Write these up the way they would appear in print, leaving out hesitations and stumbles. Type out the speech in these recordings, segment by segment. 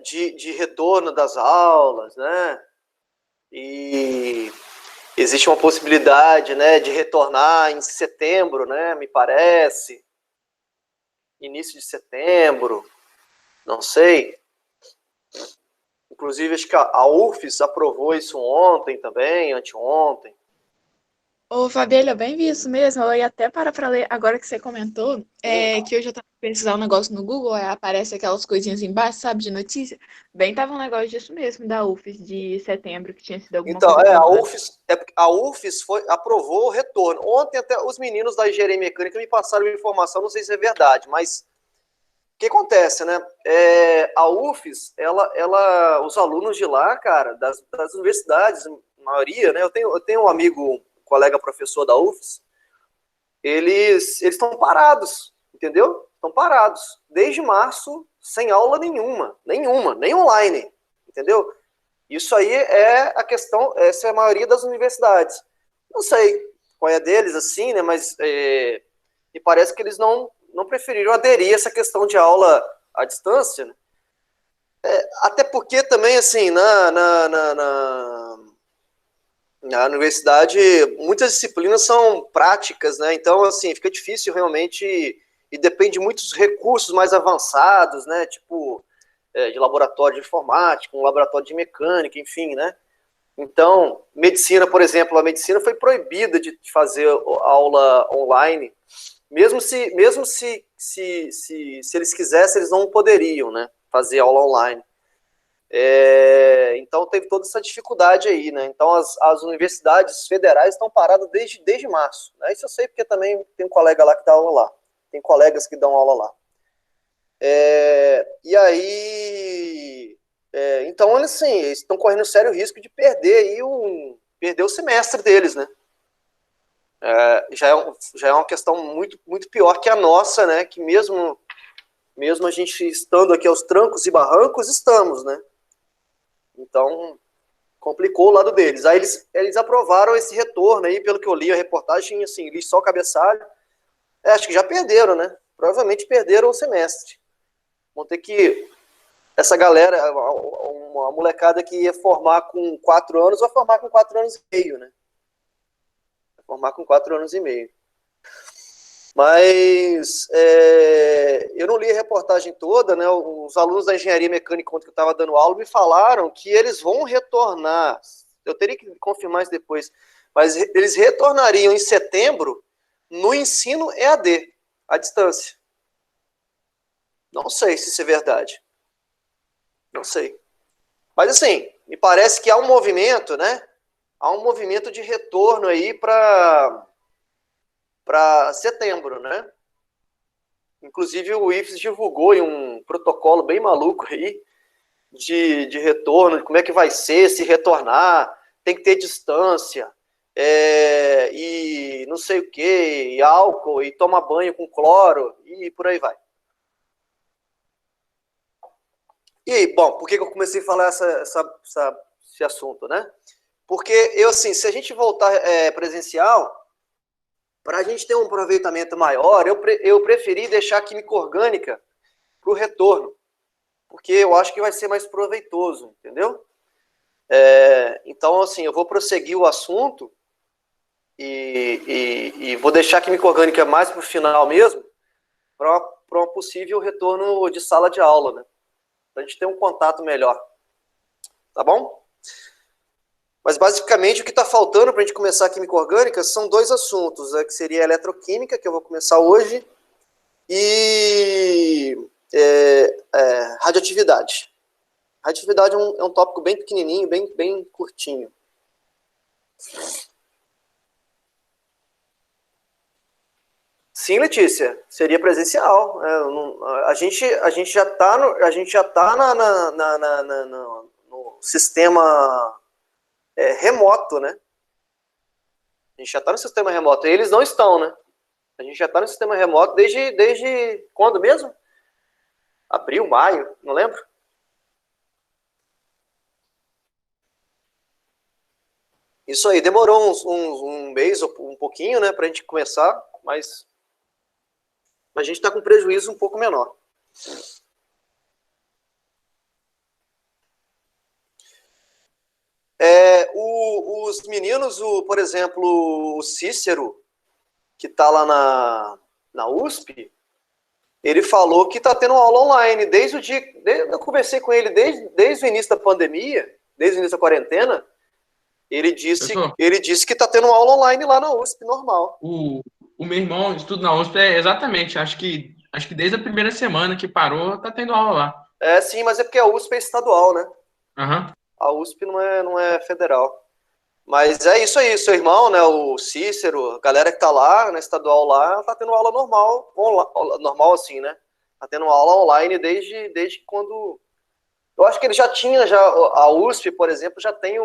de retorno das aulas, né? E existe uma possibilidade, né, de retornar em setembro, né? Me parece, início de setembro, não sei. Inclusive, acho que a UFES aprovou isso ontem também, anteontem. Ô, Fabíola, eu bem vi isso mesmo. Eu ia até parar pra ler agora que você comentou, que eu já tava pesquisando um negócio no Google, aí aparece aquelas coisinhas embaixo, sabe, de notícia. Bem, tava um negócio disso mesmo, da UFES de setembro, que tinha sido alguma Então, coisa aprovada. a UFES aprovou o retorno. Ontem até os meninos da engenharia mecânica me passaram informação, não sei se é verdade, mas o que acontece, né? A UFES, os alunos de lá, cara, das universidades, a maioria, né? Eu tenho um amigo, um colega professor da UFES, eles estão parados, entendeu? Estão parados. Desde março, sem aula nenhuma, nem online, entendeu? Isso aí é a questão, essa é a maioria das universidades. Não sei qual é a deles, assim, né? Mas me parece que eles não preferiram aderir a essa questão de aula à distância, né? Até porque também, assim, na universidade, muitas disciplinas são práticas, né? Então, assim, fica difícil realmente e depende de muitos recursos mais avançados, né? Tipo, de laboratório de informática, um laboratório de mecânica, enfim, né? Então, medicina, por exemplo, a medicina foi proibida de fazer aula online, mesmo se eles quisessem, eles não poderiam, né? Fazer aula online. Então teve toda essa dificuldade aí, né? Então as universidades federais estão paradas desde março, né? Isso eu sei porque também tem um colega lá que dá aula lá, tem colegas que dão aula lá. E aí, então eles sim, eles estão correndo sério risco de perder o semestre deles, né? Já é uma questão muito, muito pior que a nossa, né? Que mesmo a gente estando aqui aos trancos e barrancos, estamos, né? Então, complicou o lado deles. Aí eles aprovaram esse retorno aí, pelo que eu li a reportagem, assim, li só o cabeçalho. Acho que já perderam, né? Provavelmente perderam o semestre. Vão ter que... Essa galera, uma molecada que ia formar com 4 anos, vai formar com 4 anos e meio, né? Vai formar com 4 anos e meio. Mas eu não li a reportagem toda, né? Os alunos da engenharia mecânica, quando eu estava dando aula, me falaram que eles vão retornar. Eu teria que confirmar isso depois. Mas eles retornariam em setembro no ensino EAD, à distância. Não sei se isso é verdade. Não sei. Mas assim, me parece que há um movimento, né? Há um movimento de retorno aí para setembro, né? Inclusive o IFES divulgou em um protocolo bem maluco aí de retorno, de como é que vai ser, se retornar, tem que ter distância, e não sei o que, e álcool, e toma banho com cloro, e por aí vai. E, bom, por que eu comecei a falar esse assunto, né? Porque eu, assim, se a gente voltar presencial, para a gente ter um aproveitamento maior, eu preferi deixar a química orgânica para o retorno, porque eu acho que vai ser mais proveitoso, entendeu? Então, assim, eu vou prosseguir o assunto e vou deixar a química orgânica mais para o final mesmo, para um possível retorno de sala de aula, né? Para a gente ter um contato melhor, tá bom? Mas, basicamente, o que está faltando para a gente começar a química orgânica são 2 assuntos, né, que seria a eletroquímica, que eu vou começar hoje, e radioatividade. Radioatividade é um tópico bem pequenininho, bem curtinho. Sim, Letícia, seria presencial. A gente já está no sistema remoto, né? A gente já está no sistema remoto. E eles não estão, né? A gente já está no sistema remoto desde quando mesmo? Abril, maio, não lembro. Isso aí, demorou um mês ou um pouquinho, né, para a gente começar, mas a gente está com prejuízo um pouco menor. os meninos, por exemplo, o Cícero, que está lá na USP, ele falou que está tendo aula online desde o dia. Eu conversei com ele desde o início da pandemia, desde o início da quarentena. Ele disse que está tendo aula online lá na USP, normal. O meu irmão estuda na USP, exatamente. Acho que desde a primeira semana que parou, tá tendo aula lá. Sim, mas é porque a USP é estadual, né? Uhum. A USP não é federal. Mas é isso aí, seu irmão, né, o Cícero, a galera que tá lá, na estadual lá, tá tendo aula normal, normal assim, né? Tá tendo aula online desde quando... Eu acho que ele já tinha, a USP, por exemplo, já tem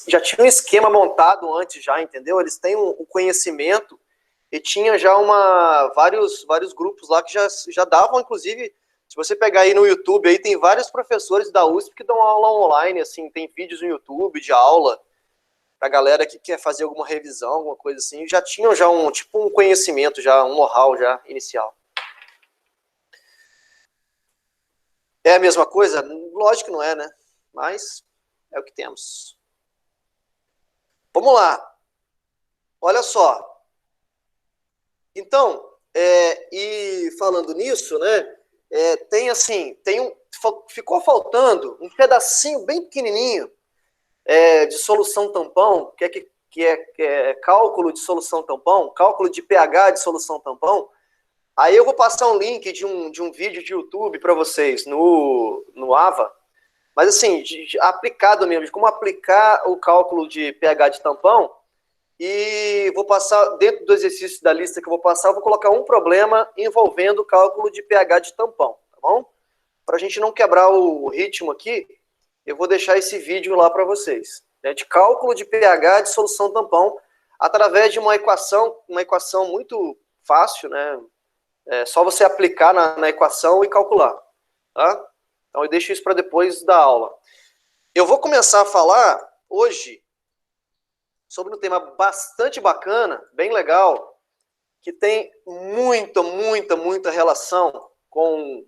já tinha um esquema montado antes já, entendeu? Eles têm um conhecimento e tinha já vários grupos lá que já davam, inclusive... Se você pegar aí no YouTube, aí tem vários professores da USP que dão aula online, assim, tem vídeos no YouTube de aula pra galera que quer fazer alguma revisão, alguma coisa assim, já tinham já um conhecimento, já um know-how já inicial. É a mesma coisa? Lógico que não é, né? Mas é o que temos. Vamos lá. Olha só. Então, e falando nisso, né? Ficou faltando um pedacinho bem pequenininho de solução tampão, que é cálculo de solução tampão, cálculo de pH de solução tampão. Aí eu vou passar um link de um vídeo de YouTube para vocês no AVA, mas assim, aplicado mesmo, de como aplicar o cálculo de pH de tampão. E vou passar, dentro do exercício da lista que eu vou passar, eu vou colocar um problema envolvendo o cálculo de pH de tampão, tá bom? Para a gente não quebrar o ritmo aqui, eu vou deixar esse vídeo lá para vocês, né, de cálculo de pH de solução tampão, através de uma equação muito fácil, né? É só você aplicar na equação e calcular, tá? Então eu deixo isso para depois da aula. Eu vou começar a falar hoje sobre um tema bastante bacana, bem legal, que tem muita relação com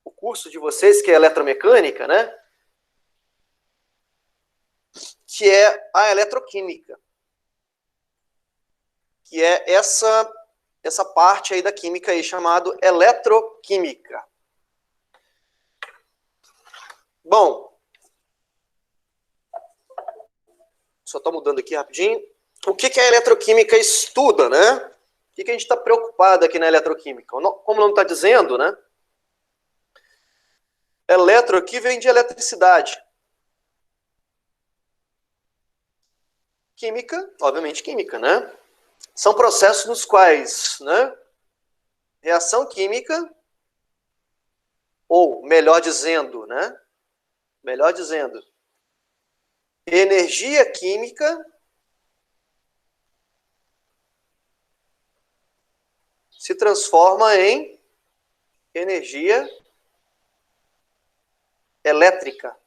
o curso de vocês, que é eletromecânica, né? Que é a eletroquímica. Que é essa parte aí da química aí, chamado eletroquímica. Bom, só estou mudando aqui rapidinho. O que a eletroquímica estuda, né? O que a gente está preocupado aqui na eletroquímica? Como o nome está dizendo, né? Eletro aqui vem de eletricidade. Química, obviamente química, né? São processos nos quais, né? Reação química, ou melhor dizendo, né? Melhor dizendo, energia química se transforma em energia elétrica.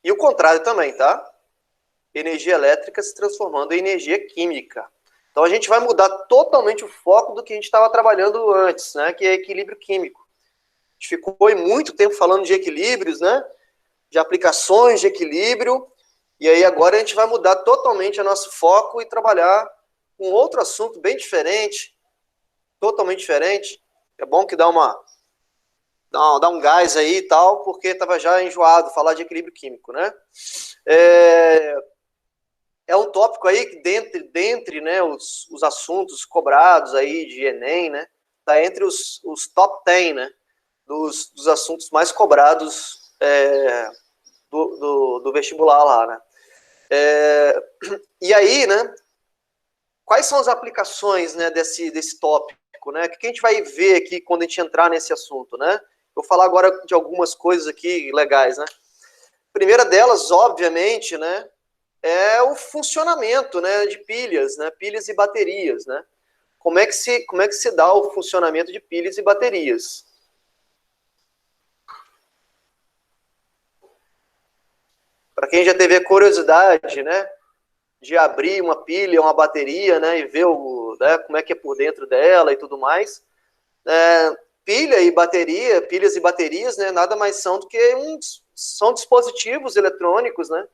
E o contrário também, tá? Energia elétrica se transformando em energia química. Então a gente vai mudar totalmente o foco do que a gente estava trabalhando antes, né? Que é equilíbrio químico. A gente ficou muito tempo falando de equilíbrios, né? De aplicações de equilíbrio. E aí agora a gente vai mudar totalmente o nosso foco e trabalhar um outro assunto bem diferente, totalmente diferente. É bom que dá um gás aí e tal, porque estava já enjoado falar de equilíbrio químico, né? É um tópico aí que dentre né, os assuntos cobrados aí de Enem, né? Está entre os top 10, né? Dos assuntos mais cobrados do vestibular lá, né? E aí, né? Quais são as aplicações, né, desse tópico, né? O que a gente vai ver aqui quando a gente entrar nesse assunto, né? Vou falar agora de algumas coisas aqui legais, né? A primeira delas, obviamente, né, é o funcionamento, né, de pilhas, né? Pilhas e baterias, né? Como é que se dá o funcionamento de pilhas e baterias? Para quem já teve a curiosidade, né, de abrir uma pilha, uma bateria, né, e ver né, como é que é por dentro dela e tudo mais, pilhas e baterias, né, nada mais são do que são dispositivos eletrônicos, né,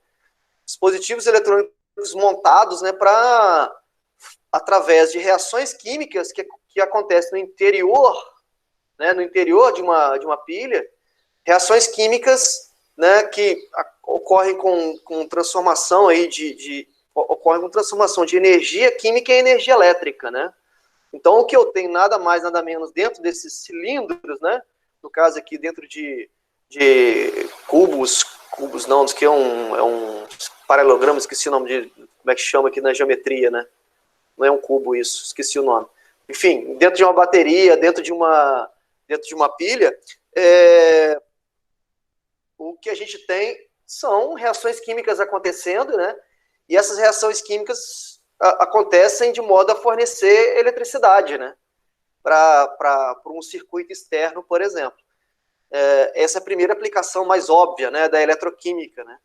dispositivos eletrônicos montados, né, para, através de reações químicas que acontecem no interior, né, no interior de uma pilha, reações químicas, né, que ocorrem com transformação aí ocorrem com transformação de energia química em energia elétrica, né? Então, o que eu tenho nada mais, nada menos dentro desses cilindros, né? No caso aqui, dentro de cubos não, diz que é um paralelogramo, esqueci o nome como é que chama aqui na geometria, né? Não é um cubo isso, esqueci o nome. Enfim, dentro de uma bateria, dentro de uma pilha, o que a gente tem são reações químicas acontecendo, né? E essas reações químicas acontecem de modo a fornecer eletricidade, né? Para um circuito externo, por exemplo. Essa é a primeira aplicação mais óbvia, né, da eletroquímica, né?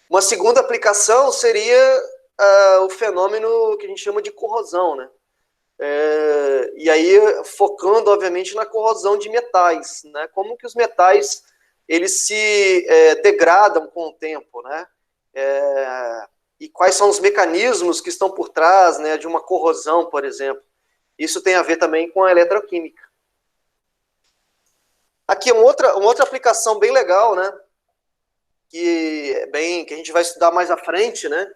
Uma segunda aplicação seria o fenômeno que a gente chama de corrosão, né? E aí, focando, obviamente, na corrosão de metais, né? Como que os metais, eles se degradam com o tempo, né? E quais são os mecanismos que estão por trás, né, de uma corrosão, por exemplo. Isso tem a ver também com a eletroquímica. Aqui uma outra aplicação bem legal, né, que a gente vai estudar mais à frente, né,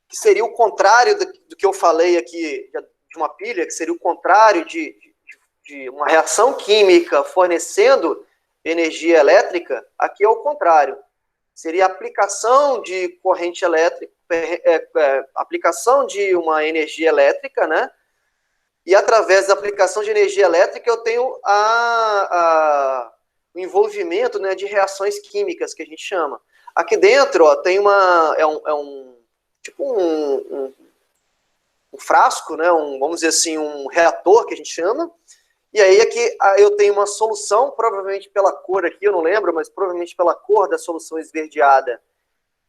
que seria o contrário do que eu falei aqui de uma pilha, que seria o contrário de uma reação química fornecendo energia elétrica. Aqui é o contrário. Seria a aplicação de corrente elétrica, aplicação de uma energia elétrica, né? E através da aplicação de energia elétrica eu tenho o envolvimento, né, de reações químicas, que a gente chama. Aqui dentro, ó, tem um frasco, né? Vamos dizer assim, um reator, que a gente chama. E aí aqui eu tenho uma solução, provavelmente pela cor aqui, eu não lembro, mas provavelmente pela cor da solução esverdeada,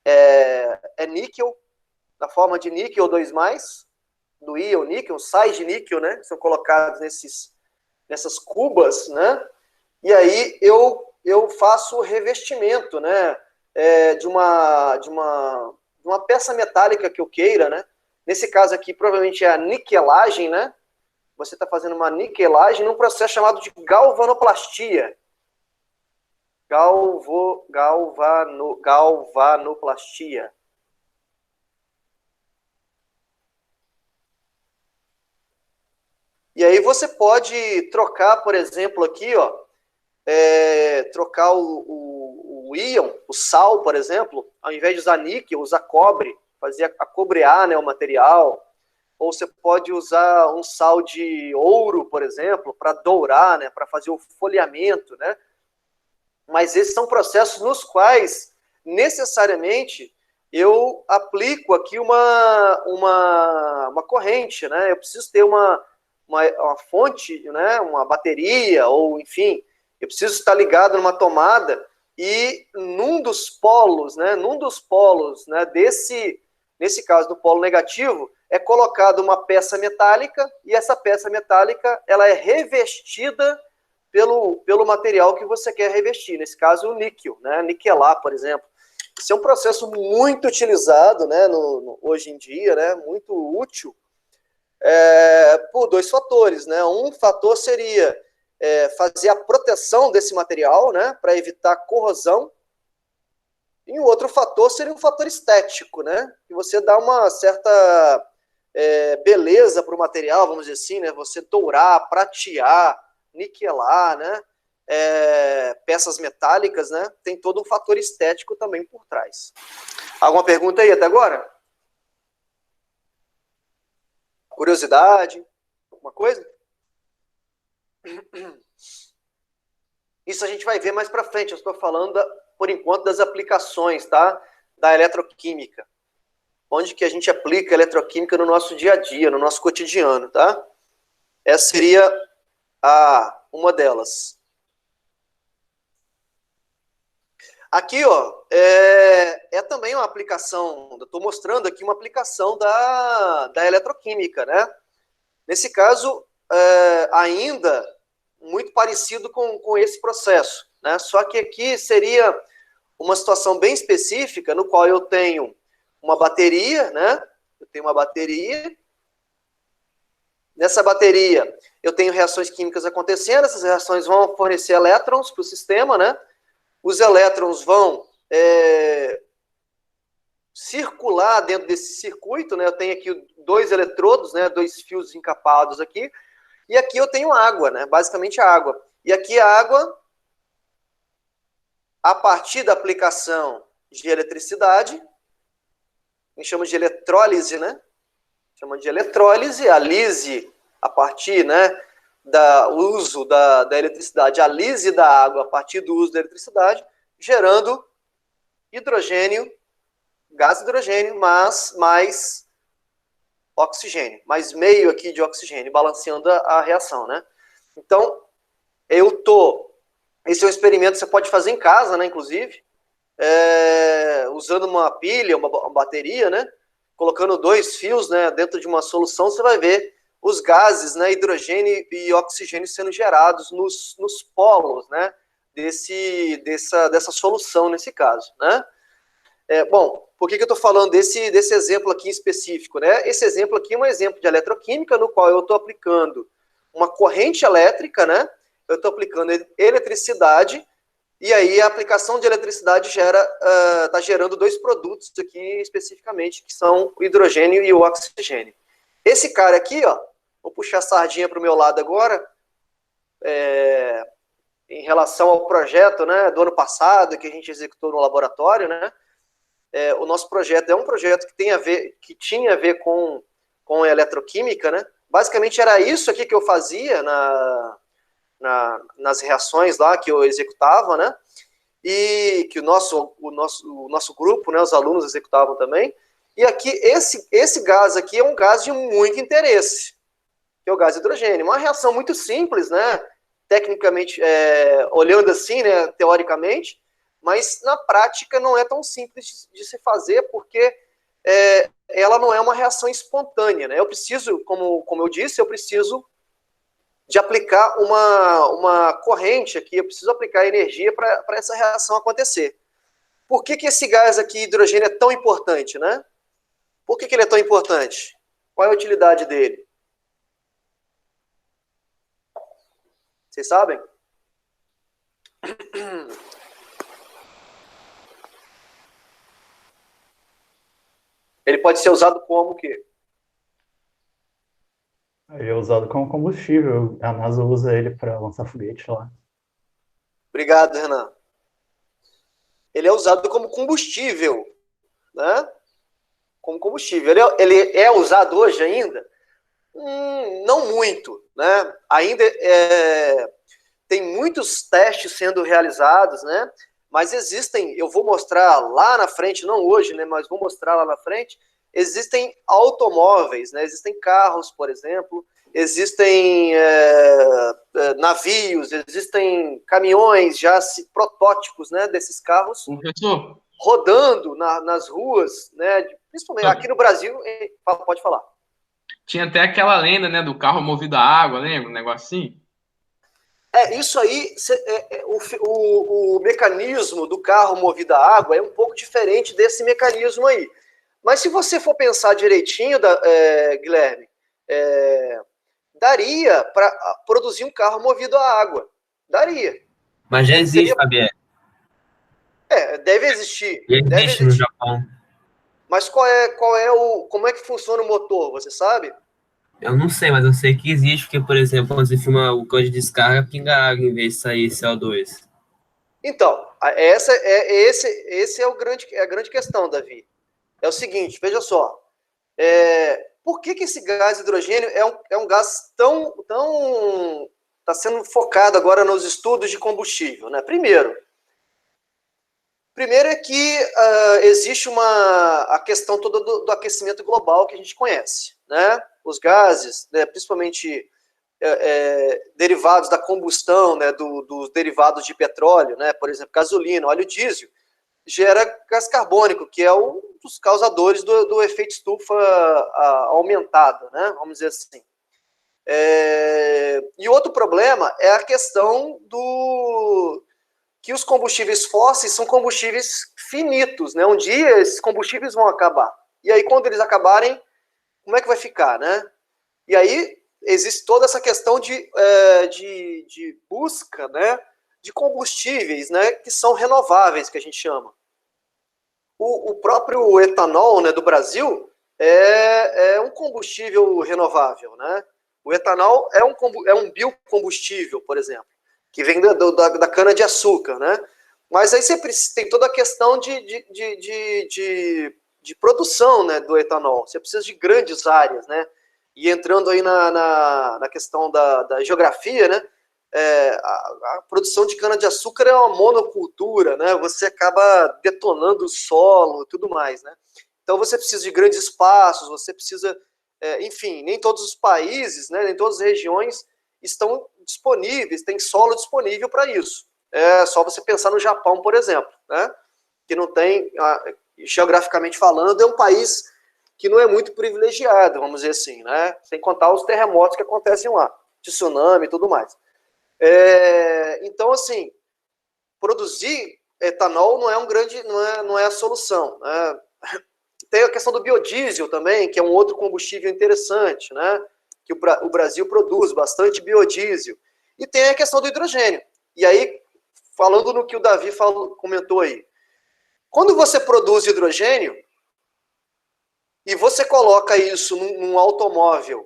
é níquel, da forma de níquel 2+, do íon níquel, sais de níquel, né? São colocados nessas cubas, né? E aí eu faço o revestimento, né? De uma peça metálica que eu queira, né? Nesse caso aqui, provavelmente é a niquelagem, né? Você está fazendo uma niquelagem num processo chamado de galvanoplastia. Galvanoplastia. E aí você pode trocar, por exemplo, aqui, ó, trocar o íon, o sal, por exemplo, ao invés de usar níquel, usar cobre, fazer acobrear, né, o material. Ou você pode usar um sal de ouro, por exemplo, para dourar, né, para fazer o folheamento, né? Mas esses são processos nos quais, necessariamente, eu aplico aqui uma corrente, né? Eu preciso ter uma fonte, né, uma bateria, ou enfim, eu preciso estar ligado numa tomada, e num dos polos, né, nesse caso do polo negativo, é colocada uma peça metálica, e essa peça metálica ela é revestida pelo material que você quer revestir, nesse caso o níquel, né? Niquelar, por exemplo. Esse é um processo muito utilizado, né, hoje em dia, né, muito útil, por dois fatores, né? Um fator seria fazer a proteção desse material, né, para evitar corrosão. E o outro fator seria um fator estético, né? Que você dá uma certa beleza para o material, vamos dizer assim, né? Você dourar, pratear, niquelar, né? Peças metálicas, né? Tem todo um fator estético também por trás. Alguma pergunta aí até agora? Curiosidade? Alguma coisa? Isso a gente vai ver mais para frente. Eu estou falando, por enquanto, das aplicações, tá? Da eletroquímica. Onde que a gente aplica a eletroquímica no nosso dia a dia, no nosso cotidiano, tá? Essa seria uma delas. Aqui, ó, também uma aplicação, eu estou mostrando aqui uma aplicação da eletroquímica, né? Nesse caso, ainda muito parecido com esse processo, né? Só que aqui seria uma situação bem específica, no qual eu tenho uma bateria, né? Eu tenho uma bateria. Nessa bateria, eu tenho reações químicas acontecendo, essas reações vão fornecer elétrons para o sistema, né? Os elétrons vão circular dentro desse circuito, né? Eu tenho aqui 2 eletrodos, né? 2 fios encapados aqui, e aqui eu tenho água, né? Basicamente água. E aqui a água, a partir da aplicação de eletricidade, a gente chama de eletrólise, né? Chama de eletrólise, a lise a partir, né, do uso da eletricidade, a lise da água a partir do uso da eletricidade, gerando hidrogênio, gás hidrogênio, mas mais oxigênio, mais meio aqui de oxigênio, balanceando a reação, né? Então, esse é um experimento que você pode fazer em casa, né, inclusive, usando uma pilha, uma bateria, né? Colocando 2 fios, né, dentro de uma solução, você vai ver os gases, né, hidrogênio e oxigênio sendo gerados nos polos, né, dessa solução nesse caso, né? Bom, por que eu estou falando desse exemplo aqui em específico, né? Esse exemplo aqui é um exemplo de eletroquímica no qual eu estou aplicando uma corrente elétrica, né? Eu estou aplicando eletricidade. E aí a aplicação de eletricidade está gerando 2 produtos aqui especificamente, que são o hidrogênio e o oxigênio. Esse cara aqui, ó, vou puxar a sardinha para o meu lado agora, em relação ao projeto, né, do ano passado, que a gente executou no laboratório, né? O nosso projeto é um projeto que tinha a ver com a eletroquímica, né? Basicamente era isso aqui que eu fazia nas reações lá que eu executava, né? E que o nosso grupo, né, os alunos executavam também. E aqui, esse gás aqui é um gás de muito interesse, que é o gás hidrogênio. Uma reação muito simples, né? Tecnicamente, olhando assim, né, teoricamente, mas na prática não é tão simples de se fazer, porque ela não é uma reação espontânea, né? Eu preciso, como eu disse, eu preciso de aplicar uma corrente aqui, eu preciso aplicar energia para essa reação acontecer. Por que esse gás aqui, hidrogênio, é tão importante, né? Por que ele é tão importante? Qual é a utilidade dele? Vocês sabem? Ele pode ser usado como o quê? Ele é usado como combustível. A NASA usa ele para lançar foguete lá. Obrigado, Renan. Ele é usado como combustível, né? Como combustível. Ele é usado hoje ainda? Não muito, né? Ainda tem muitos testes sendo realizados, né? Mas existem, eu vou mostrar lá na frente, não hoje, né? Mas vou mostrar lá na frente. Existem automóveis, né? Existem carros, por exemplo, existem navios, existem caminhões já protótipos, né, desses carros Professor, rodando nas ruas, né, principalmente aqui no Brasil. Pode falar. tinha até aquela lenda, né, do carro movido a água, lembra? Um negócio assim? Isso aí, o mecanismo do carro movido a água é um pouco diferente desse mecanismo aí. Mas se você for pensar direitinho, Guilherme, daria para produzir um carro movido a água. Daria. Mas já existe, Fabiano. Deve existir. Já existe no Japão. Mas como é que funciona o motor, você sabe? Eu não sei, mas eu sei que existe, porque, por exemplo, quando você filma o cano de descarga, pinga água em vez de sair CO2. Então, esse é a grande questão, Davi. É o seguinte, veja só. Por que esse gás hidrogênio é um gás tão está sendo focado agora nos estudos de combustível, né? Primeiro é que existe a questão toda do aquecimento global que a gente conhece, né? Os gases, né, principalmente derivados da combustão, né, dos derivados de petróleo, né, por exemplo, gasolina, óleo diesel, gera gás carbônico, que é um dos causadores do efeito estufa aumentado, né, vamos dizer assim. E outro problema é a questão que os combustíveis fósseis são combustíveis finitos, né? Um dia esses combustíveis vão acabar. E aí, quando eles acabarem, como é que vai ficar, né? E aí existe toda essa questão de busca, né, de combustíveis, né, que são renováveis, que a gente chama. O próprio etanol, né, do Brasil é um combustível renovável, né? O etanol é um biocombustível, por exemplo, que vem da cana-de-açúcar, né? Mas aí você tem toda a questão de produção, né, do etanol. Você precisa de grandes áreas, né? E entrando aí na questão da geografia, né? A produção de cana-de-açúcar é uma monocultura, né? Você acaba detonando o solo e tudo mais, né? Então você precisa de grandes espaços, você precisa... enfim, nem todos os países, né, nem todas as regiões estão disponíveis, tem solo disponível para isso. É só você pensar no Japão, por exemplo, né? Que não tem, geograficamente falando, é um país que não é muito privilegiado, vamos dizer assim, né? Sem contar os terremotos que acontecem lá, tsunami e tudo mais. Então, assim, produzir etanol não é não é a solução, né? Tem a questão do biodiesel também, que é um outro combustível interessante, né? Que o Brasil produz bastante biodiesel. E tem a questão do hidrogênio. E aí, falando no que o Davi comentou aí, quando você produz hidrogênio e você coloca isso num automóvel,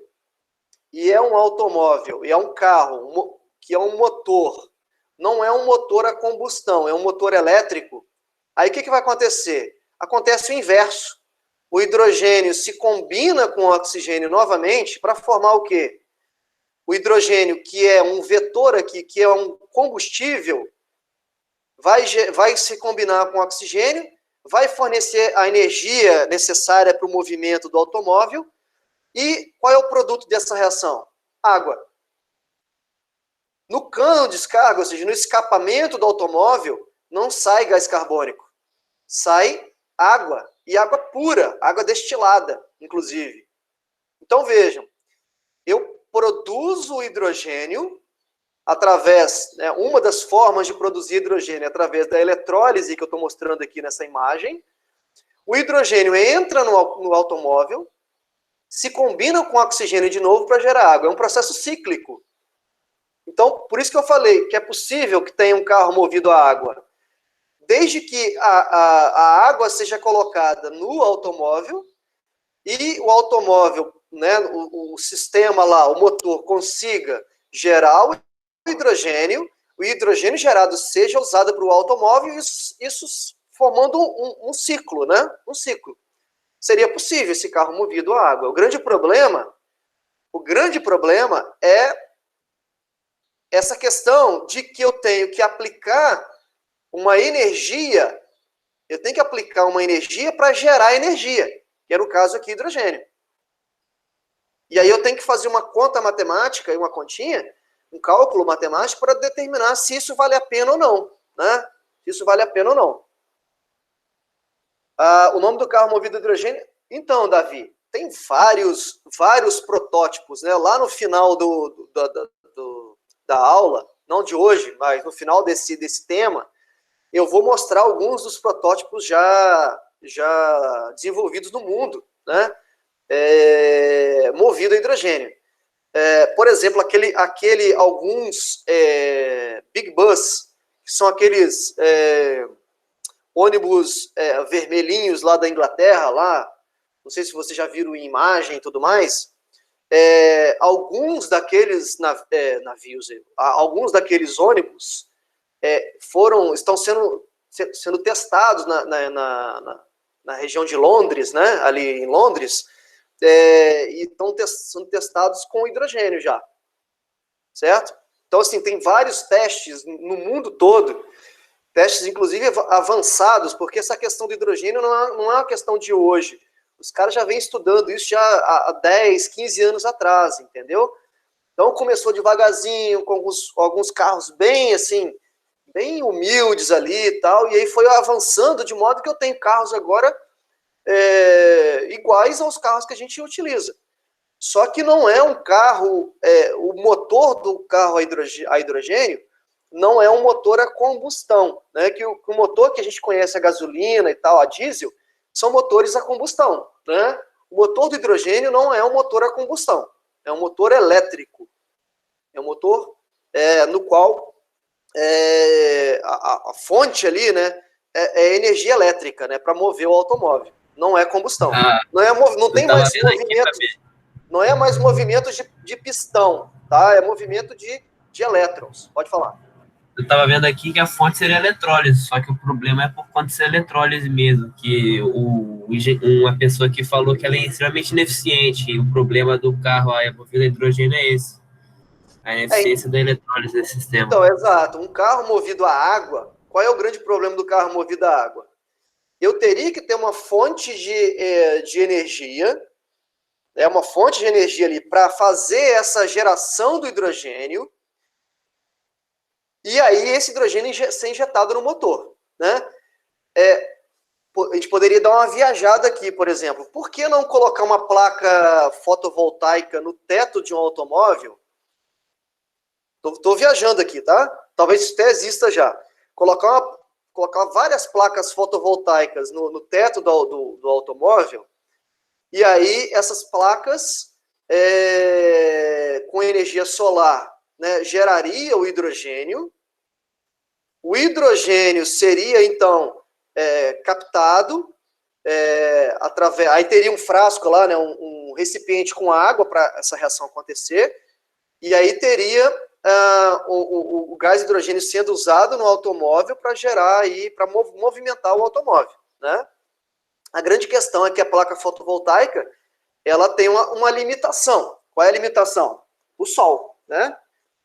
e é um carro, que é um motor, não é um motor a combustão, é um motor elétrico, aí o que vai acontecer? Acontece o inverso. O hidrogênio se combina com o oxigênio novamente para formar o quê? O hidrogênio, que é um vetor aqui, que é um combustível, vai se combinar com o oxigênio, vai fornecer a energia necessária para o movimento do automóvel. E qual é o produto dessa reação? Água. No cano de descarga, ou seja, no escapamento do automóvel, não sai gás carbônico. Sai água. E água pura, água destilada, inclusive. Então, vejam, eu produzo hidrogênio através, né, uma das formas de produzir hidrogênio é através da eletrólise, que eu estou mostrando aqui nessa imagem. O hidrogênio entra no automóvel, se combina com oxigênio de novo para gerar água. É um processo cíclico. Então, por isso que eu falei que é possível que tenha um carro movido a água. Desde que a água seja colocada no automóvel e o automóvel, né, o sistema lá, o motor, consiga gerar o hidrogênio gerado seja usado para o automóvel, isso formando um ciclo, né? Um ciclo. Seria possível esse carro movido a água. O grande problema é essa questão de que eu tenho que aplicar uma energia, eu tenho que aplicar uma energia para gerar energia, que é no caso aqui hidrogênio. E aí eu tenho que fazer uma conta matemática, uma continha, um cálculo matemático para determinar se isso vale a pena ou não, né? Se isso vale a pena ou não. O nome do carro movido a hidrogênio, então, Davi, tem vários protótipos, né? Lá no final da aula, não de hoje, mas no final desse tema, eu vou mostrar alguns dos protótipos já desenvolvidos no mundo, né? Movido a hidrogênio. Por exemplo, alguns Big Bus, que são aqueles ônibus vermelhinhos lá da Inglaterra, lá, não sei se vocês já viram em imagem e tudo mais, alguns daqueles navios, alguns daqueles ônibus estão sendo testados na região de Londres, né? Ali em Londres, e estão sendo testados com hidrogênio já, certo? Então, assim, tem vários testes no mundo todo, testes inclusive avançados, porque essa questão do hidrogênio não é uma questão de hoje. Os caras já vêm estudando isso já há 10, 15 anos atrás, entendeu? Então, começou devagarzinho, com alguns carros bem, assim, bem humildes ali e tal, e aí foi avançando de modo que eu tenho carros agora iguais aos carros que a gente utiliza. Só que não é um carro, o motor do carro a hidrogênio não é um motor a combustão, né? Que o motor que a gente conhece, a gasolina e tal, a diesel, são motores a combustão, né? O motor do hidrogênio não é um motor a combustão, é um motor elétrico. É um motor no qual a fonte ali, né, é energia elétrica, né, para mover o automóvel. Não é combustão. Não tem mais movimento. Não é mais movimento de pistão, tá? É movimento de elétrons. Pode falar. Eu estava vendo aqui que a fonte seria eletrólise, só que o problema é por conta de ser eletrólise mesmo, que uma pessoa que falou que ela é extremamente ineficiente, e o problema do carro a movido a hidrogênio é esse, a ineficiência da eletrólise desse sistema. Então, exato. Um carro movido a água, qual é o grande problema do carro movido a água? Eu teria que ter uma fonte de energia, uma fonte de energia ali para fazer essa geração do hidrogênio, e aí esse hidrogênio ser injetado no motor, né? A gente poderia dar uma viajada aqui, por exemplo. Por que não colocar uma placa fotovoltaica no teto de um automóvel? Estou viajando aqui, tá? Talvez isso até exista já. Colocar várias placas fotovoltaicas no teto do automóvel, e aí essas placas com energia solar, né, geraria o hidrogênio. O hidrogênio seria, então, captado através... Aí teria um frasco lá, né, um recipiente com água para essa reação acontecer, e aí teria o gás hidrogênio sendo usado no automóvel para gerar aí, para movimentar o automóvel, né? A grande questão é que a placa fotovoltaica, ela tem uma limitação. Qual é a limitação? O sol, né?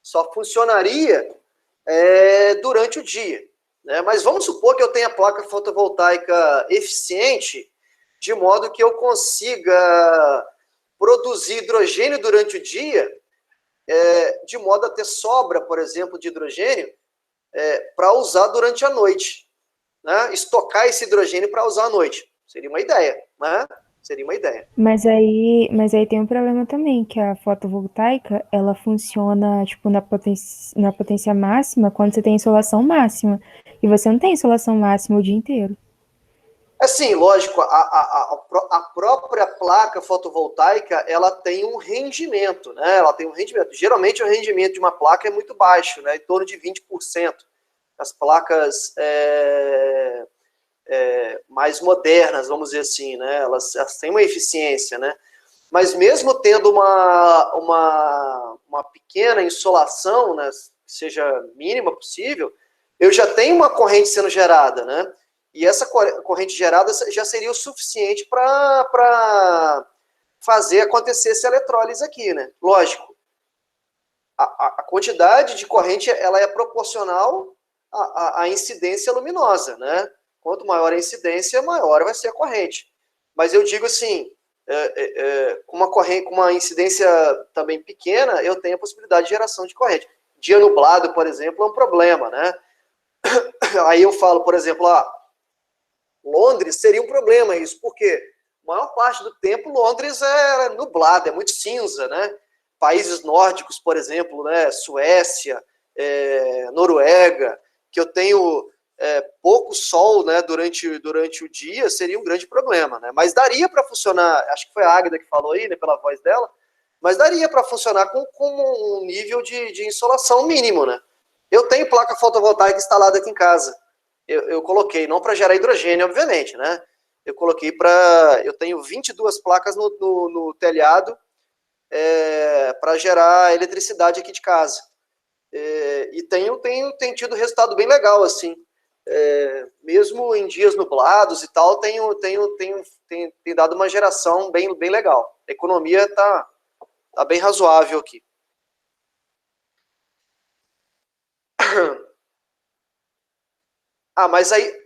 Só funcionaria durante o dia, né? Mas vamos supor que eu tenha placa fotovoltaica eficiente, de modo que eu consiga produzir hidrogênio durante o dia, de modo a ter sobra, por exemplo, de hidrogênio para usar durante a noite, né? Estocar esse hidrogênio para usar à noite. Seria uma ideia, né? Seria uma ideia. Mas aí tem um problema também, que a fotovoltaica, ela funciona, tipo, na potência máxima quando você tem insolação máxima. E você não tem insolação máxima o dia inteiro. Sim, lógico, a própria placa fotovoltaica, ela tem um rendimento, né? Ela tem um rendimento. Geralmente o rendimento de uma placa é muito baixo, né? Em torno de 20%. As placas mais modernas, vamos dizer assim, né? Elas têm uma eficiência, né? Mas mesmo tendo uma pequena insolação, né, seja mínima possível, eu já tenho uma corrente sendo gerada, né? E essa corrente gerada já seria o suficiente para fazer acontecer essa eletrólise aqui, né? Lógico, a quantidade de corrente ela é proporcional à incidência luminosa, né? Quanto maior a incidência, maior vai ser a corrente. Mas eu digo assim, com uma incidência também pequena, eu tenho a possibilidade de geração de corrente. Dia nublado, por exemplo, é um problema, né? Aí eu falo, por exemplo, Londres seria um problema isso, porque a maior parte do tempo Londres é nublado, é muito cinza, né? Países nórdicos, por exemplo, né? Suécia, Noruega, que eu tenho pouco sol, né, durante o dia, seria um grande problema, né? Mas daria para funcionar, acho que foi a Águida que falou aí, né, pela voz dela, mas daria para funcionar com um nível de insolação mínimo, né? Eu tenho placa fotovoltaica instalada aqui em casa. Eu coloquei, não para gerar hidrogênio, obviamente, né? Eu coloquei eu tenho 22 placas no telhado para gerar eletricidade aqui de casa. E tem tido resultado bem legal, assim. Mesmo em dias nublados e tal, tem dado uma geração bem legal. A economia tá bem razoável aqui.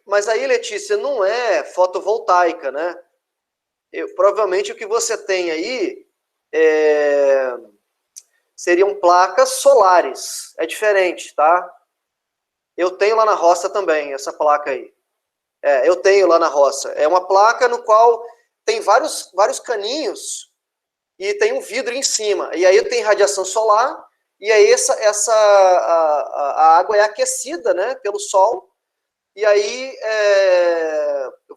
Mas aí, Letícia, não é fotovoltaica, né? Provavelmente o que você tem aí seriam placas solares. É diferente, tá? Eu tenho lá na roça também, essa placa aí. Eu tenho lá na roça. É uma placa no qual tem vários caninhos e tem um vidro em cima. E aí tem radiação solar, e aí a água é aquecida, né, pelo sol, e aí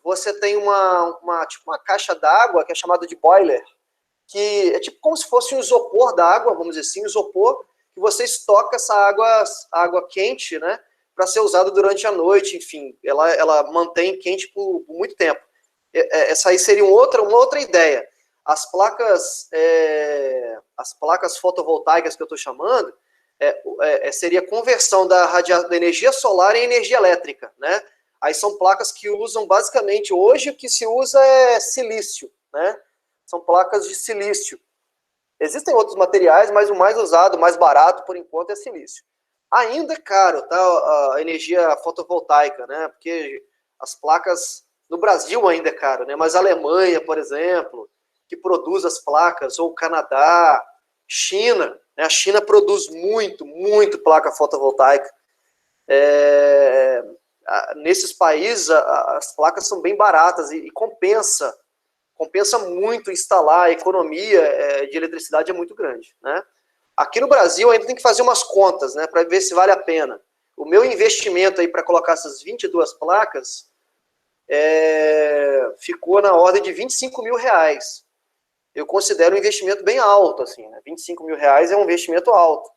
você tem tipo uma caixa d'água, que é chamada de boiler, que é tipo como se fosse um isopor d'água, vamos dizer assim, um isopor, que você estoca essa água quente, né, para ser usada durante a noite, enfim, ela mantém quente por muito tempo. Essa aí seria uma outra ideia. As placas fotovoltaicas que eu estou chamando, seria a conversão da energia solar em energia elétrica, né? Aí são placas que usam basicamente, hoje o que se usa é silício, né? São placas de silício. Existem outros materiais, mas o mais usado, o mais barato por enquanto é silício. Ainda é caro, tá? A energia fotovoltaica, né? Porque as placas no Brasil ainda é caro, né? Mas a Alemanha, por exemplo, que produz as placas, ou o Canadá, China, né? A China produz muito placa fotovoltaica. Nesses países, as placas são bem baratas e compensa muito instalar, a economia de eletricidade é muito grande, né? Aqui no Brasil ainda tem que fazer umas contas, né, para ver se vale a pena. O meu investimento aí para colocar essas 22 placas ficou na ordem de R$25 mil. Eu considero um investimento bem alto, assim, né? R$25 mil é um investimento alto.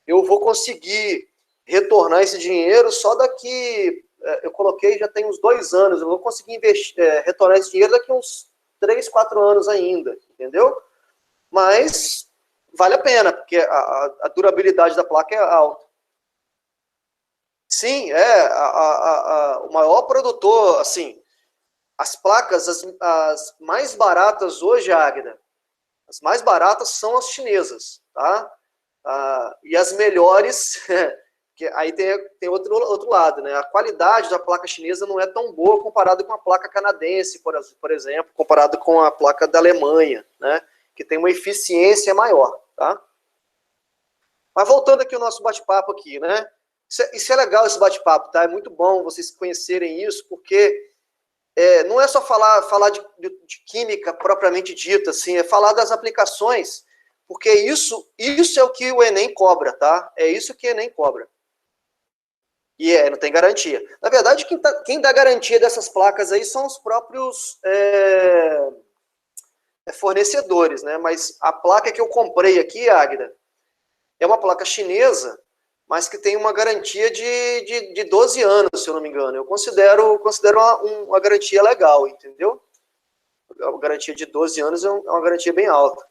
Eu vou conseguir retornar esse dinheiro só daqui, eu coloquei já tem uns 2 anos, eu vou conseguir retornar esse dinheiro daqui uns 3, 4 anos ainda, entendeu? Mas vale a pena, porque a durabilidade da placa é alta. Sim, o maior produtor, assim, as placas, as mais baratas hoje, Águida, as mais baratas são as chinesas, tá? E as melhores, que aí tem outro lado, né? A qualidade da placa chinesa não é tão boa comparada com a placa canadense, por exemplo, comparado com a placa da Alemanha, né? Que tem uma eficiência maior, tá? Mas voltando aqui ao nosso bate-papo aqui, né? Isso é legal, esse bate-papo, tá? É muito bom vocês conhecerem isso, porque não é só falar de química propriamente dita, assim, é falar das aplicações, porque isso é o que o Enem cobra, tá? É isso que o Enem cobra. E não tem garantia. Na verdade, quem dá garantia dessas placas aí são os próprios fornecedores, né? Mas a placa que eu comprei aqui, Águida, é uma placa chinesa, mas que tem uma garantia de 12 anos, se eu não me engano. Eu considero uma garantia legal, entendeu? A garantia de 12 anos é uma garantia bem alta.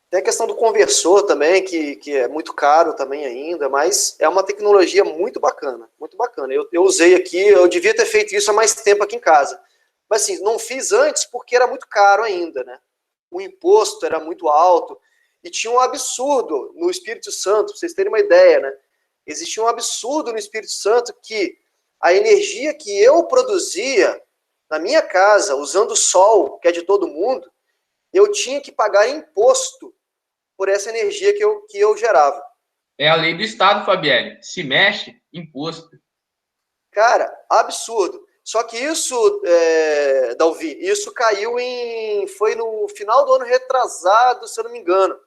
Tem a questão do conversor também, que é muito caro também ainda, mas é uma tecnologia muito bacana, muito bacana. Eu usei aqui, eu devia ter feito isso há mais tempo aqui em casa. Mas assim, não fiz antes porque era muito caro ainda, né? O imposto era muito alto e tinha um absurdo no Espírito Santo, para vocês terem uma ideia, né? Existia um absurdo no Espírito Santo que a energia que eu produzia na minha casa, usando o sol, que é de todo mundo, eu tinha que pagar imposto por essa energia que eu gerava. É a lei do Estado, Fabielle. Se mexe, imposto. Cara, absurdo. Só que isso, Dalvi, isso caiu foi no final do ano retrasado, se eu não me engano.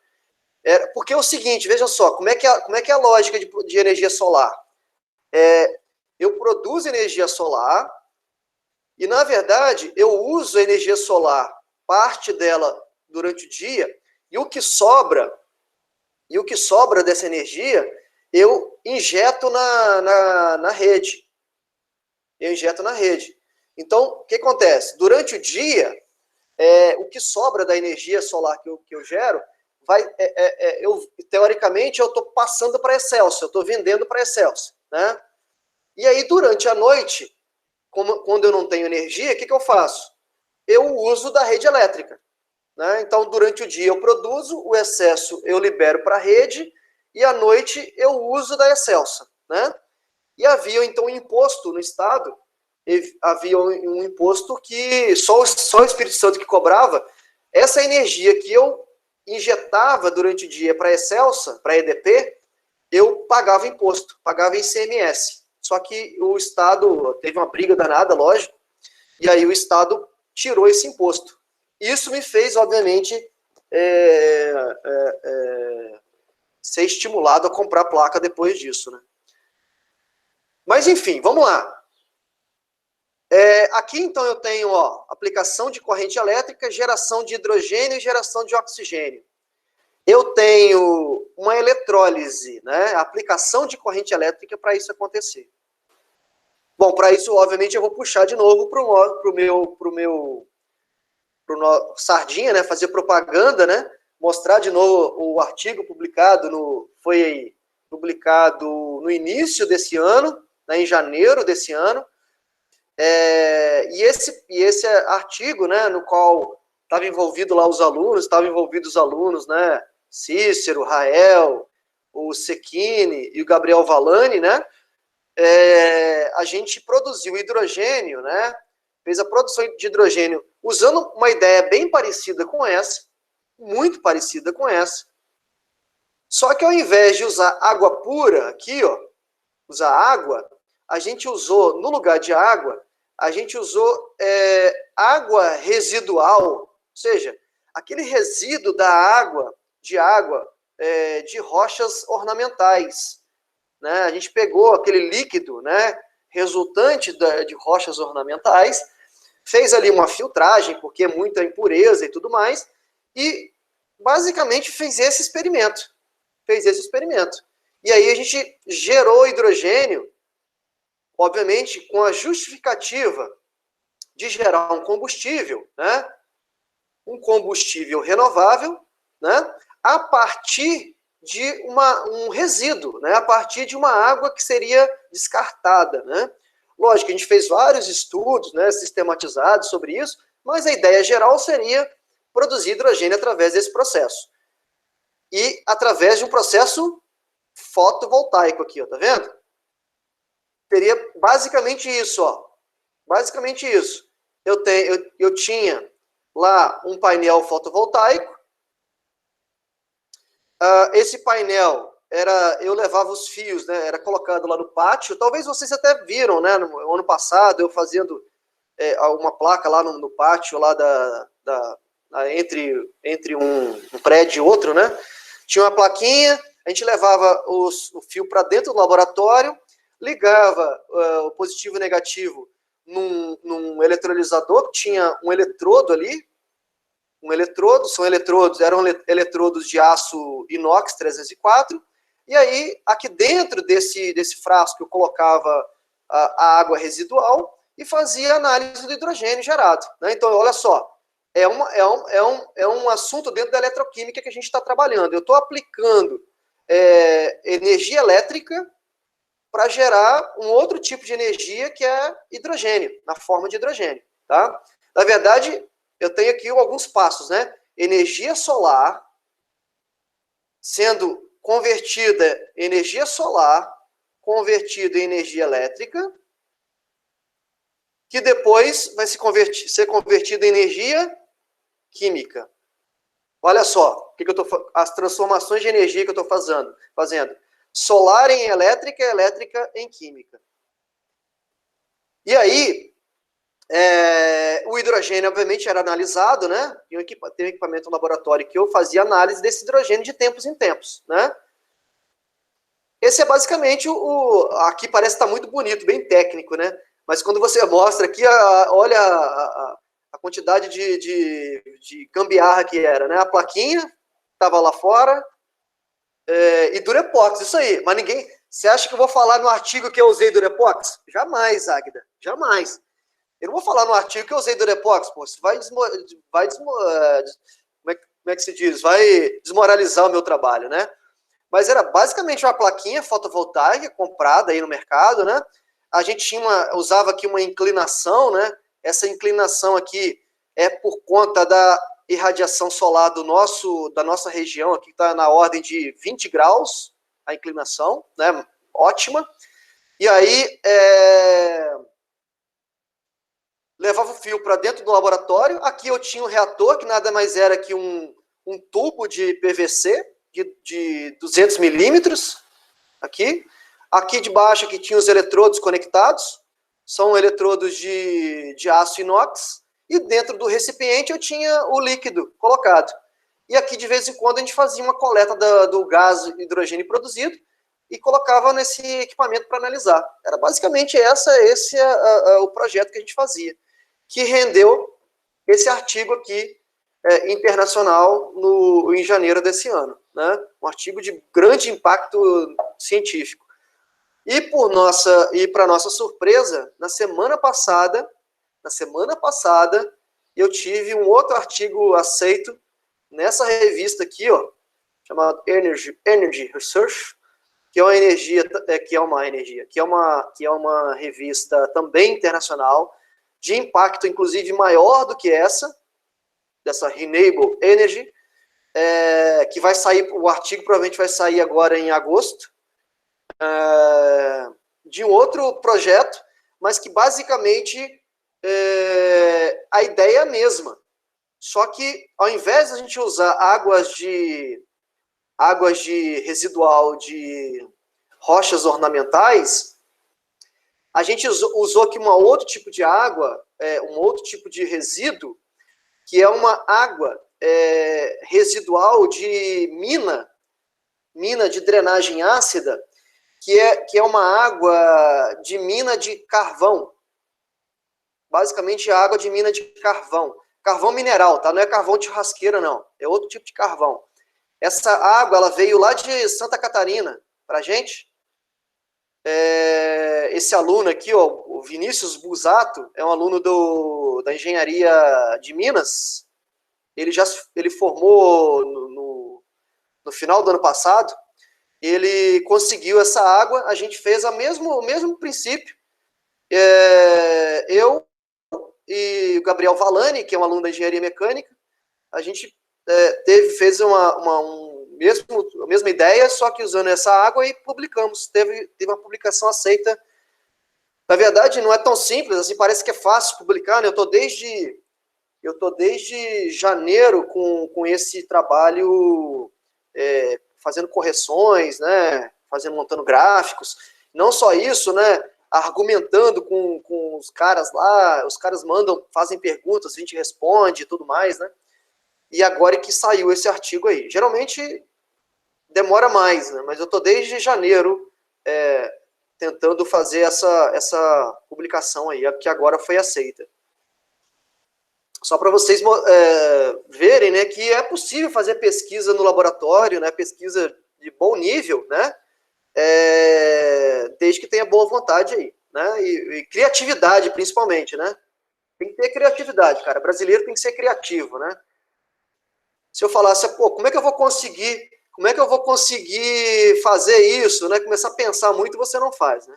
Porque é o seguinte, veja só, como é que é a lógica de energia solar? Eu produzo energia solar e, na verdade, eu uso a energia solar, parte dela durante o dia, e o que sobra dessa energia, eu injeto na rede. Eu injeto na rede. Então, o que acontece? Durante o dia, o que sobra da energia solar que eu gero, teoricamente, eu estou passando para Excelsior, eu estou vendendo para Excelsior, né? E aí, durante a noite, quando eu não tenho energia, o que eu faço? Eu uso da rede elétrica. Né? Então, durante o dia eu produzo, o excesso eu libero para a rede, e à noite eu uso da Excelsior. Né? E havia, então, um imposto no Estado, havia um imposto que só o Espírito Santo que cobrava. Essa energia que eu injetava durante o dia para a Excelsior, para a EDP, eu pagava imposto, pagava ICMS. Só que o Estado teve uma briga danada, lógico, e aí o Estado tirou esse imposto. isso me fez, obviamente, ser estimulado a comprar placa depois disso, né? Mas, enfim, vamos lá. Aqui, então, eu tenho, ó, aplicação de corrente elétrica, geração de hidrogênio e geração de oxigênio. Eu tenho uma eletrólise, né? Aplicação de corrente elétrica para isso acontecer. Bom, para isso, obviamente, eu vou puxar de novo para o Sardinha, né? Fazer propaganda, né? Mostrar de novo o artigo publicado, foi publicado no início desse ano, né? Em janeiro desse ano. E esse artigo, né? No qual estavam envolvidos lá os alunos, né? Cícero, Rael, o Secchini e o Gabriel Vallani, né? A gente produziu hidrogênio, né? Fez a produção de hidrogênio usando uma ideia bem parecida com essa, muito parecida com essa. Só que ao invés de usar água pura aqui, ó, usar água, a gente usou, no lugar de água, a gente usou água residual, ou seja, aquele resíduo da água, de rochas ornamentais. Né? A gente pegou aquele líquido, né, resultante de rochas ornamentais, fez ali uma filtragem, porque é muita impureza e tudo mais, e basicamente fez esse experimento. E aí a gente gerou hidrogênio, obviamente, com a justificativa de gerar um combustível, né, um combustível renovável, né, a partir de um resíduo, né, a partir de uma água que seria descartada, né. Lógico, a gente fez vários estudos, né, sistematizados sobre isso, mas a ideia geral seria produzir hidrogênio através desse processo. E através de um processo fotovoltaico aqui, ó, tá vendo? Teria basicamente isso, ó. Basicamente isso. Eu tinha lá um painel fotovoltaico. Esse painel, eu levava os fios, né, era colocado lá no pátio. Talvez vocês até viram, né, no ano passado, eu fazendo uma placa lá no pátio, lá entre um prédio e outro, né? Tinha uma plaquinha, a gente levava o fio para dentro do laboratório, ligava o positivo e o negativo num eletrolisador, que tinha um eletrodo ali, eram eletrodos de aço inox 304, e aí, aqui dentro desse frasco, eu colocava a água residual e fazia análise do hidrogênio gerado. Né? Então, olha só, é um assunto dentro da eletroquímica que a gente está trabalhando. Eu estou aplicando energia elétrica para gerar um outro tipo de energia, que é hidrogênio, na forma de hidrogênio. Tá? Na verdade, eu tenho aqui alguns passos, né? Energia solar sendo convertida em energia elétrica, que depois vai ser convertida em energia química. Olha só, as transformações de energia que eu estou fazendo. Solar em elétrica, elétrica em química. E aí, o hidrogênio, obviamente, era analisado, né? Tem um equipamento no laboratório que eu fazia análise desse hidrogênio de tempos em tempos, né? Esse é basicamente aqui parece estar muito bonito, bem técnico, né? Mas quando você mostra aqui, olha a quantidade de gambiarra que era, né? A plaquinha estava lá fora, e Durepox, isso aí. Mas ninguém... Você acha que eu vou falar no artigo que eu usei Durepox? Jamais, Águida, jamais. Eu não vou falar no artigo que eu usei Durepox, pô. Isso como é que se diz? Vai desmoralizar o meu trabalho, né? Mas era basicamente uma plaquinha fotovoltaica comprada aí no mercado, né? A gente usava aqui uma inclinação, né? Essa inclinação aqui é por conta da irradiação solar da nossa região, aqui está na ordem de 20 graus, a inclinação, né? Ótima. E aí, levava o fio para dentro do laboratório. Aqui eu tinha um reator, que nada mais era que um tubo de PVC, de 200 milímetros, aqui. Aqui de baixo aqui tinha os eletrodos conectados, são eletrodos de aço inox, e dentro do recipiente eu tinha o líquido colocado. E aqui, de vez em quando, a gente fazia uma coleta do gás hidrogênio produzido e colocava nesse equipamento para analisar. Era basicamente esse o projeto que a gente fazia, que rendeu esse artigo aqui internacional em janeiro desse ano, né? Um artigo de grande impacto científico. E para nossa surpresa, na semana passada, eu tive um outro artigo aceito nessa revista aqui, ó, chamada Energy Research, que é uma revista também internacional, de impacto inclusive maior do que dessa Renewable Energy, que vai sair, o artigo provavelmente vai sair agora em agosto, de um outro projeto, mas que basicamente a ideia é a mesma. Só que ao invés de a gente usar águas de residual de rochas ornamentais, a gente usou aqui um outro tipo de água, um outro tipo de resíduo, que é uma água residual de mina de drenagem ácida, que é uma água de mina de carvão. Basicamente, água de mina de carvão. Carvão mineral, tá? Não é carvão de churrasqueira, não. É outro tipo de carvão. Essa água, ela veio lá de Santa Catarina pra gente. Esse aluno aqui, ó, o Vinícius Busato, é um aluno da Engenharia de Minas. Ele formou no final do ano passado. Ele conseguiu essa água, a gente fez o mesmo princípio. Eu e o Gabriel Valani, que é um aluno da Engenharia Mecânica, a gente fez a mesma ideia, só que usando essa água, e publicamos. Teve uma publicação aceita. Na verdade, não é tão simples, assim, parece que é fácil publicar, né? Eu tô desde janeiro com esse trabalho, fazendo correções, né? Montando gráficos. Não só isso, né? Argumentando com os caras lá, os caras fazem perguntas, a gente responde e tudo mais, né? E agora é que saiu esse artigo aí. Geralmente demora mais, né? Mas eu estou desde janeiro tentando fazer essa publicação aí, que agora foi aceita. Só para vocês verem, né, que é possível fazer pesquisa no laboratório, né, pesquisa de bom nível, né? Desde que tenha boa vontade aí, né? E criatividade, principalmente, né? Tem que ter criatividade, cara. Brasileiro tem que ser criativo, né? Se eu falasse, pô, como é que eu vou conseguir fazer isso, né? Começar a pensar muito, você não faz, né?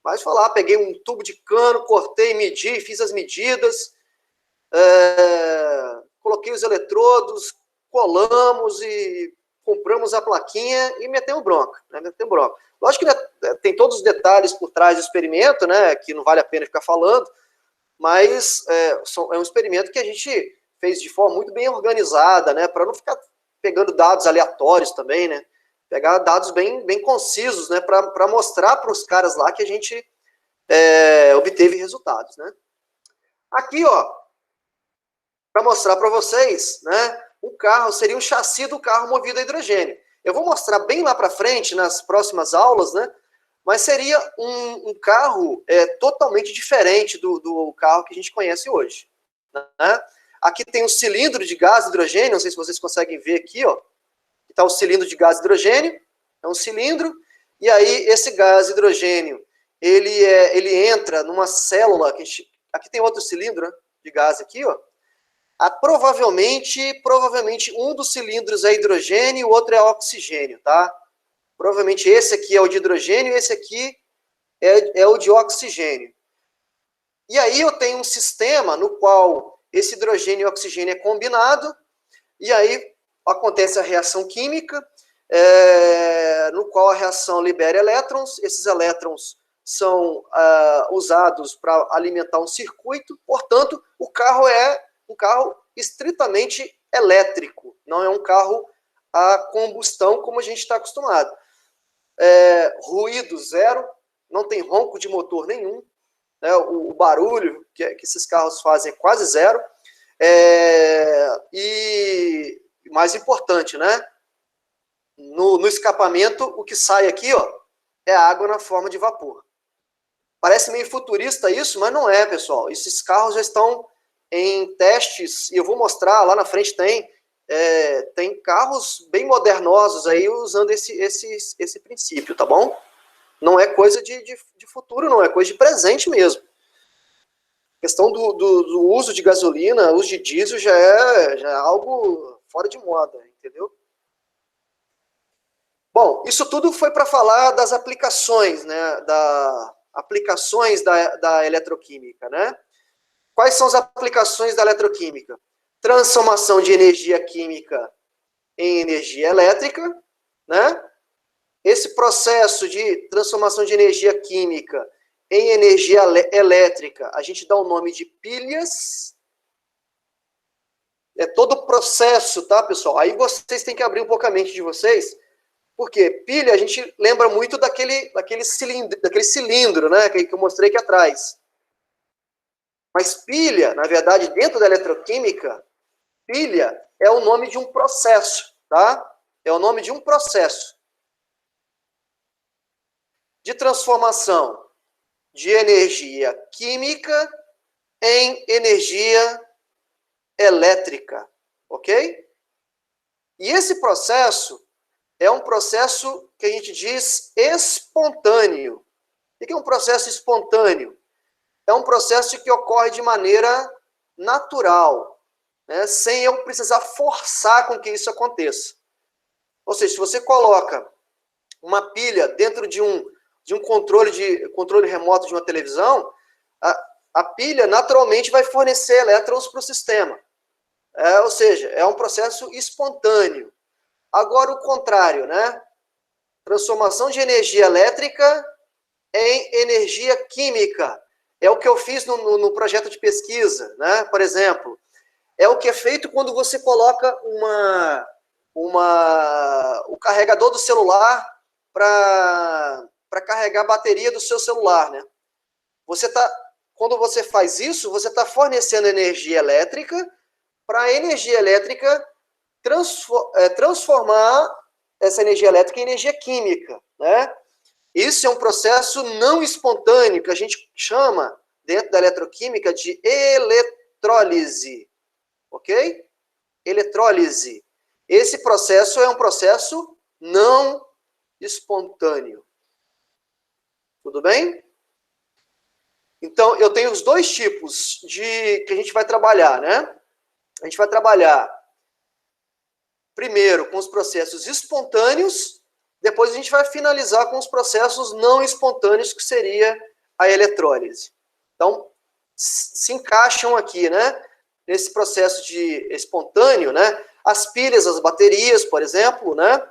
Mas falar, peguei um tubo de cano, cortei, medi, fiz as medidas, coloquei os eletrodos, colamos e compramos a plaquinha e metemos bronca, né? Lógico que tem todos os detalhes por trás do experimento, né? Que não vale a pena ficar falando, mas é um experimento que a gente fez de forma muito bem organizada, né? Para não ficar pegando dados aleatórios também, né? Pegar dados bem concisos, né? Para mostrar para os caras lá que a gente obteve resultados, né? Aqui, ó, para mostrar para vocês, né? O carro seria um chassi do carro movido a hidrogênio. Eu vou mostrar bem lá para frente, nas próximas aulas, né? Mas seria um carro totalmente diferente do carro que a gente conhece hoje, né? Aqui tem um cilindro de gás hidrogênio, não sei se vocês conseguem ver aqui, ó. Está o cilindro de gás hidrogênio, é um cilindro, e aí esse gás hidrogênio, ele entra numa célula, aqui tem outro cilindro, né, de gás aqui, ó. Provavelmente um dos cilindros é hidrogênio e o outro é oxigênio, tá? Provavelmente esse aqui é o de hidrogênio e esse aqui é o de oxigênio. E aí eu tenho um sistema no qual esse hidrogênio e oxigênio é combinado, e aí acontece a reação química, no qual a reação libera elétrons, esses elétrons são usados para alimentar um circuito, portanto, o carro é um carro estritamente elétrico, não é um carro a combustão como a gente está acostumado. Ruído zero, não tem ronco de motor nenhum, né? O barulho que esses carros fazem é quase zero. E mais importante, né? No escapamento, o que sai aqui, ó, é água na forma de vapor. Parece meio futurista isso, mas não é, pessoal. Esses carros já estão em testes, e eu vou mostrar, lá na frente tem carros bem modernosos aí usando esse princípio, tá bom? Não é coisa de futuro, não, é coisa de presente mesmo. A questão do uso de gasolina, uso de diesel já é algo fora de moda, entendeu? Bom, isso tudo foi para falar das aplicações, né, aplicações da eletroquímica, né? Quais são as aplicações da eletroquímica? Transformação de energia química em energia elétrica, né? Esse processo de transformação de energia química em energia elétrica, a gente dá o nome de pilhas. É todo o processo, tá, pessoal? Aí vocês têm que abrir um pouco a mente de vocês, porque pilha a gente lembra muito daquele cilindro, né, que eu mostrei aqui atrás. Mas pilha, na verdade, dentro da eletroquímica, pilha é o nome de um processo, tá? É o nome de um processo de transformação de energia química em energia elétrica, ok? E esse processo é um processo que a gente diz espontâneo. O que é um processo espontâneo? É um processo que ocorre de maneira natural, né, sem eu precisar forçar com que isso aconteça. Ou seja, se você coloca uma pilha dentro de um controle remoto de uma televisão, a pilha naturalmente vai fornecer elétrons para o sistema. Ou seja, é um processo espontâneo. Agora o contrário, né? Transformação de energia elétrica em energia química. É o que eu fiz no projeto de pesquisa, né? Por exemplo, é o que é feito quando você coloca o carregador do celular para carregar a bateria do seu celular, né? Quando você faz isso, você está fornecendo energia elétrica para a energia elétrica transformar essa energia elétrica em energia química, né? Isso é um processo não espontâneo, que a gente chama, dentro da eletroquímica, de eletrólise, ok? Eletrólise. Esse processo é um processo não espontâneo. Tudo bem? Então, eu tenho os dois tipos que a gente vai trabalhar, né? A gente vai trabalhar primeiro com os processos espontâneos, depois a gente vai finalizar com os processos não espontâneos, que seria a eletrólise. Então, se encaixam aqui, né? Nesse processo de espontâneo, né? As pilhas, as baterias, por exemplo, né?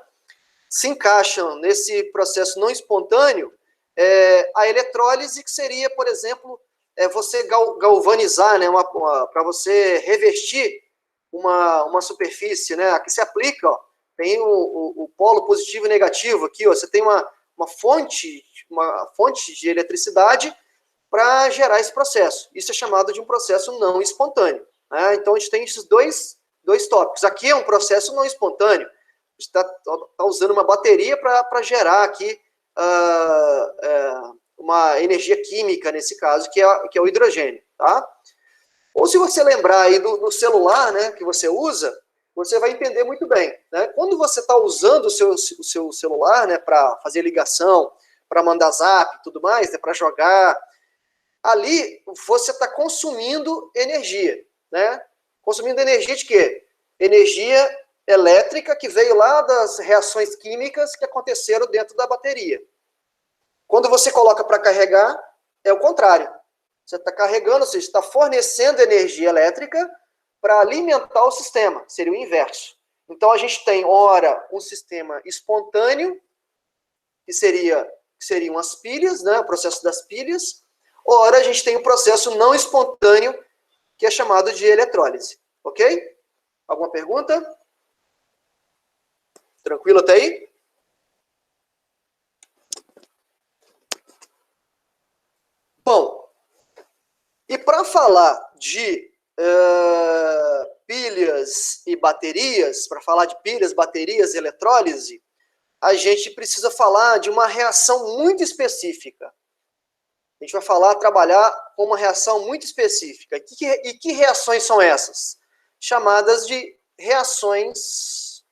Se encaixam nesse processo não espontâneo, a eletrólise, que seria, por exemplo, você galvanizar, né? Para você revestir uma superfície, né? Aqui se aplica, ó, tem o polo positivo e negativo aqui, ó, você tem uma fonte de eletricidade para gerar esse processo. Isso é chamado de um processo não espontâneo, né? Então a gente tem esses dois tópicos. Aqui é um processo não espontâneo. A gente está usando uma bateria para gerar aqui uma energia química, nesse caso, que é o hidrogênio, tá? Ou se você lembrar aí do celular, né, que você usa, você vai entender muito bem, né? Quando você está usando o seu celular, né, para fazer ligação, para mandar zap e tudo mais, né, para jogar, ali você está consumindo energia, né? Consumindo energia de quê? Energia elétrica que veio lá das reações químicas que aconteceram dentro da bateria. Quando você coloca para carregar, é o contrário. Você está carregando, ou seja, está fornecendo energia elétrica para alimentar o sistema. Seria o inverso. Então, a gente tem, ora, um sistema espontâneo, que seriam as pilhas, né, o processo das pilhas. Ora, a gente tem o processo não espontâneo, que é chamado de eletrólise. Ok? Alguma pergunta? Tranquilo até aí? Bom, para falar de pilhas e baterias, para falar de pilhas, baterias e eletrólise, a gente precisa falar de uma reação muito específica. A gente vai trabalhar com uma reação muito específica. E que reações são essas? Chamadas de reações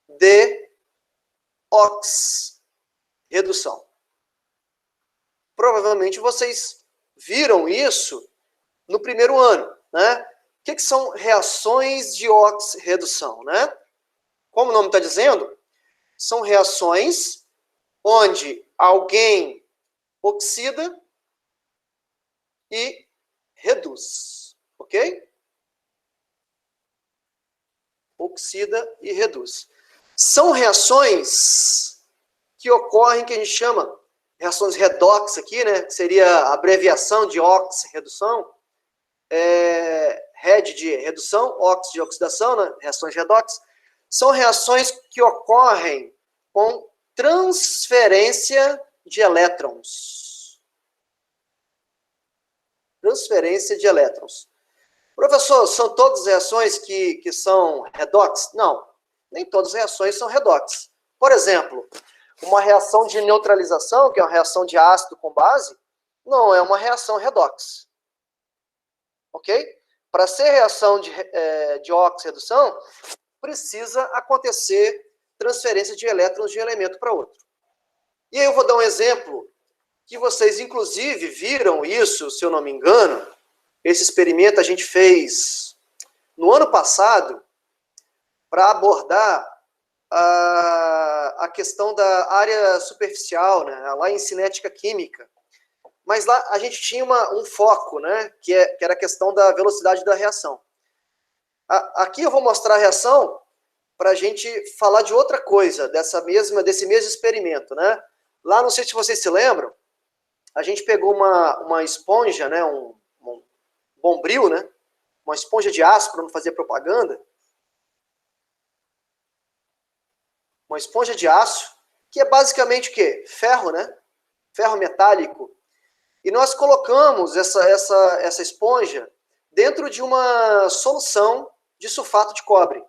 de oxirredução. Provavelmente vocês viram isso no primeiro ano, né? O que são reações de oxirredução, né? Como o nome está dizendo, são reações onde alguém oxida e reduz, ok? Oxida e reduz. São reações que ocorrem, que a gente chama reações redox aqui, né? Seria a abreviação de oxirredução. Red de redução, ox de oxidação, né? Reações redox. São reações que ocorrem com transferência de elétrons. Transferência de elétrons. Professor, são todas reações que são redox? Não, nem todas as reações são redox. Por exemplo, uma reação de neutralização, que é uma reação de ácido com base, não é uma reação redox. Ok? Para ser reação de oxirredução, precisa acontecer transferência de elétrons de um elemento para outro. E aí eu vou dar um exemplo que vocês, inclusive, viram isso, se eu não me engano. Esse experimento a gente fez no ano passado para abordar a questão da área superficial, né, lá em cinética química. Mas lá a gente tinha um foco, né, que era a questão da velocidade da reação. Aqui eu vou mostrar a reação para a gente falar de outra coisa, desse mesmo experimento, né? Lá, não sei se vocês se lembram, a gente pegou uma esponja, né, um bombril, né, uma esponja de aço, para não fazer propaganda, uma esponja de aço, que é basicamente o quê? Ferro, né? Ferro metálico. E nós colocamos essa esponja dentro de uma solução de sulfato de cobre.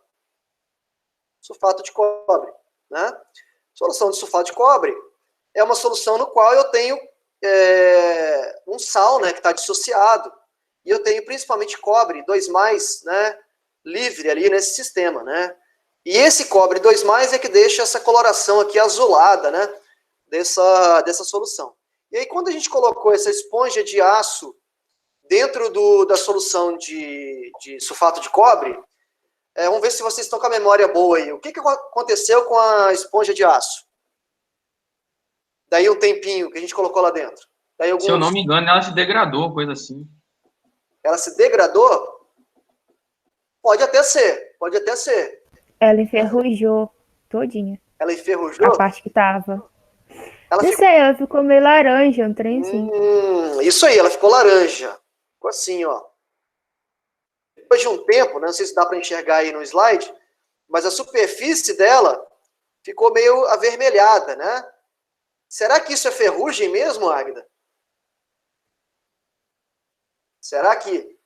Sulfato de cobre, né? Solução de sulfato de cobre é uma solução no qual eu tenho um sal, né, que está dissociado, e eu tenho principalmente cobre 2+, né, livre ali nesse sistema, né? E esse cobre 2+, é que deixa essa coloração aqui azulada, né, dessa solução. E aí, quando a gente colocou essa esponja de aço dentro da solução de sulfato de cobre, vamos ver se vocês estão com a memória boa aí. O que aconteceu com a esponja de aço? Daí um tempinho que a gente colocou lá dentro. Daí Se eu não me engano, ela se degradou, coisa assim. Ela se degradou? Pode até ser, pode até ser. Ela enferrujou todinha. Ela enferrujou? A parte que tava. Ela Não sei, ela ficou meio laranja, um trem assim. Isso aí, ela ficou laranja. Ficou assim, ó. Depois de um tempo, né, não sei se dá para enxergar aí no slide, mas a superfície dela ficou meio avermelhada, né? Será que isso é ferrugem mesmo, Águida? Será que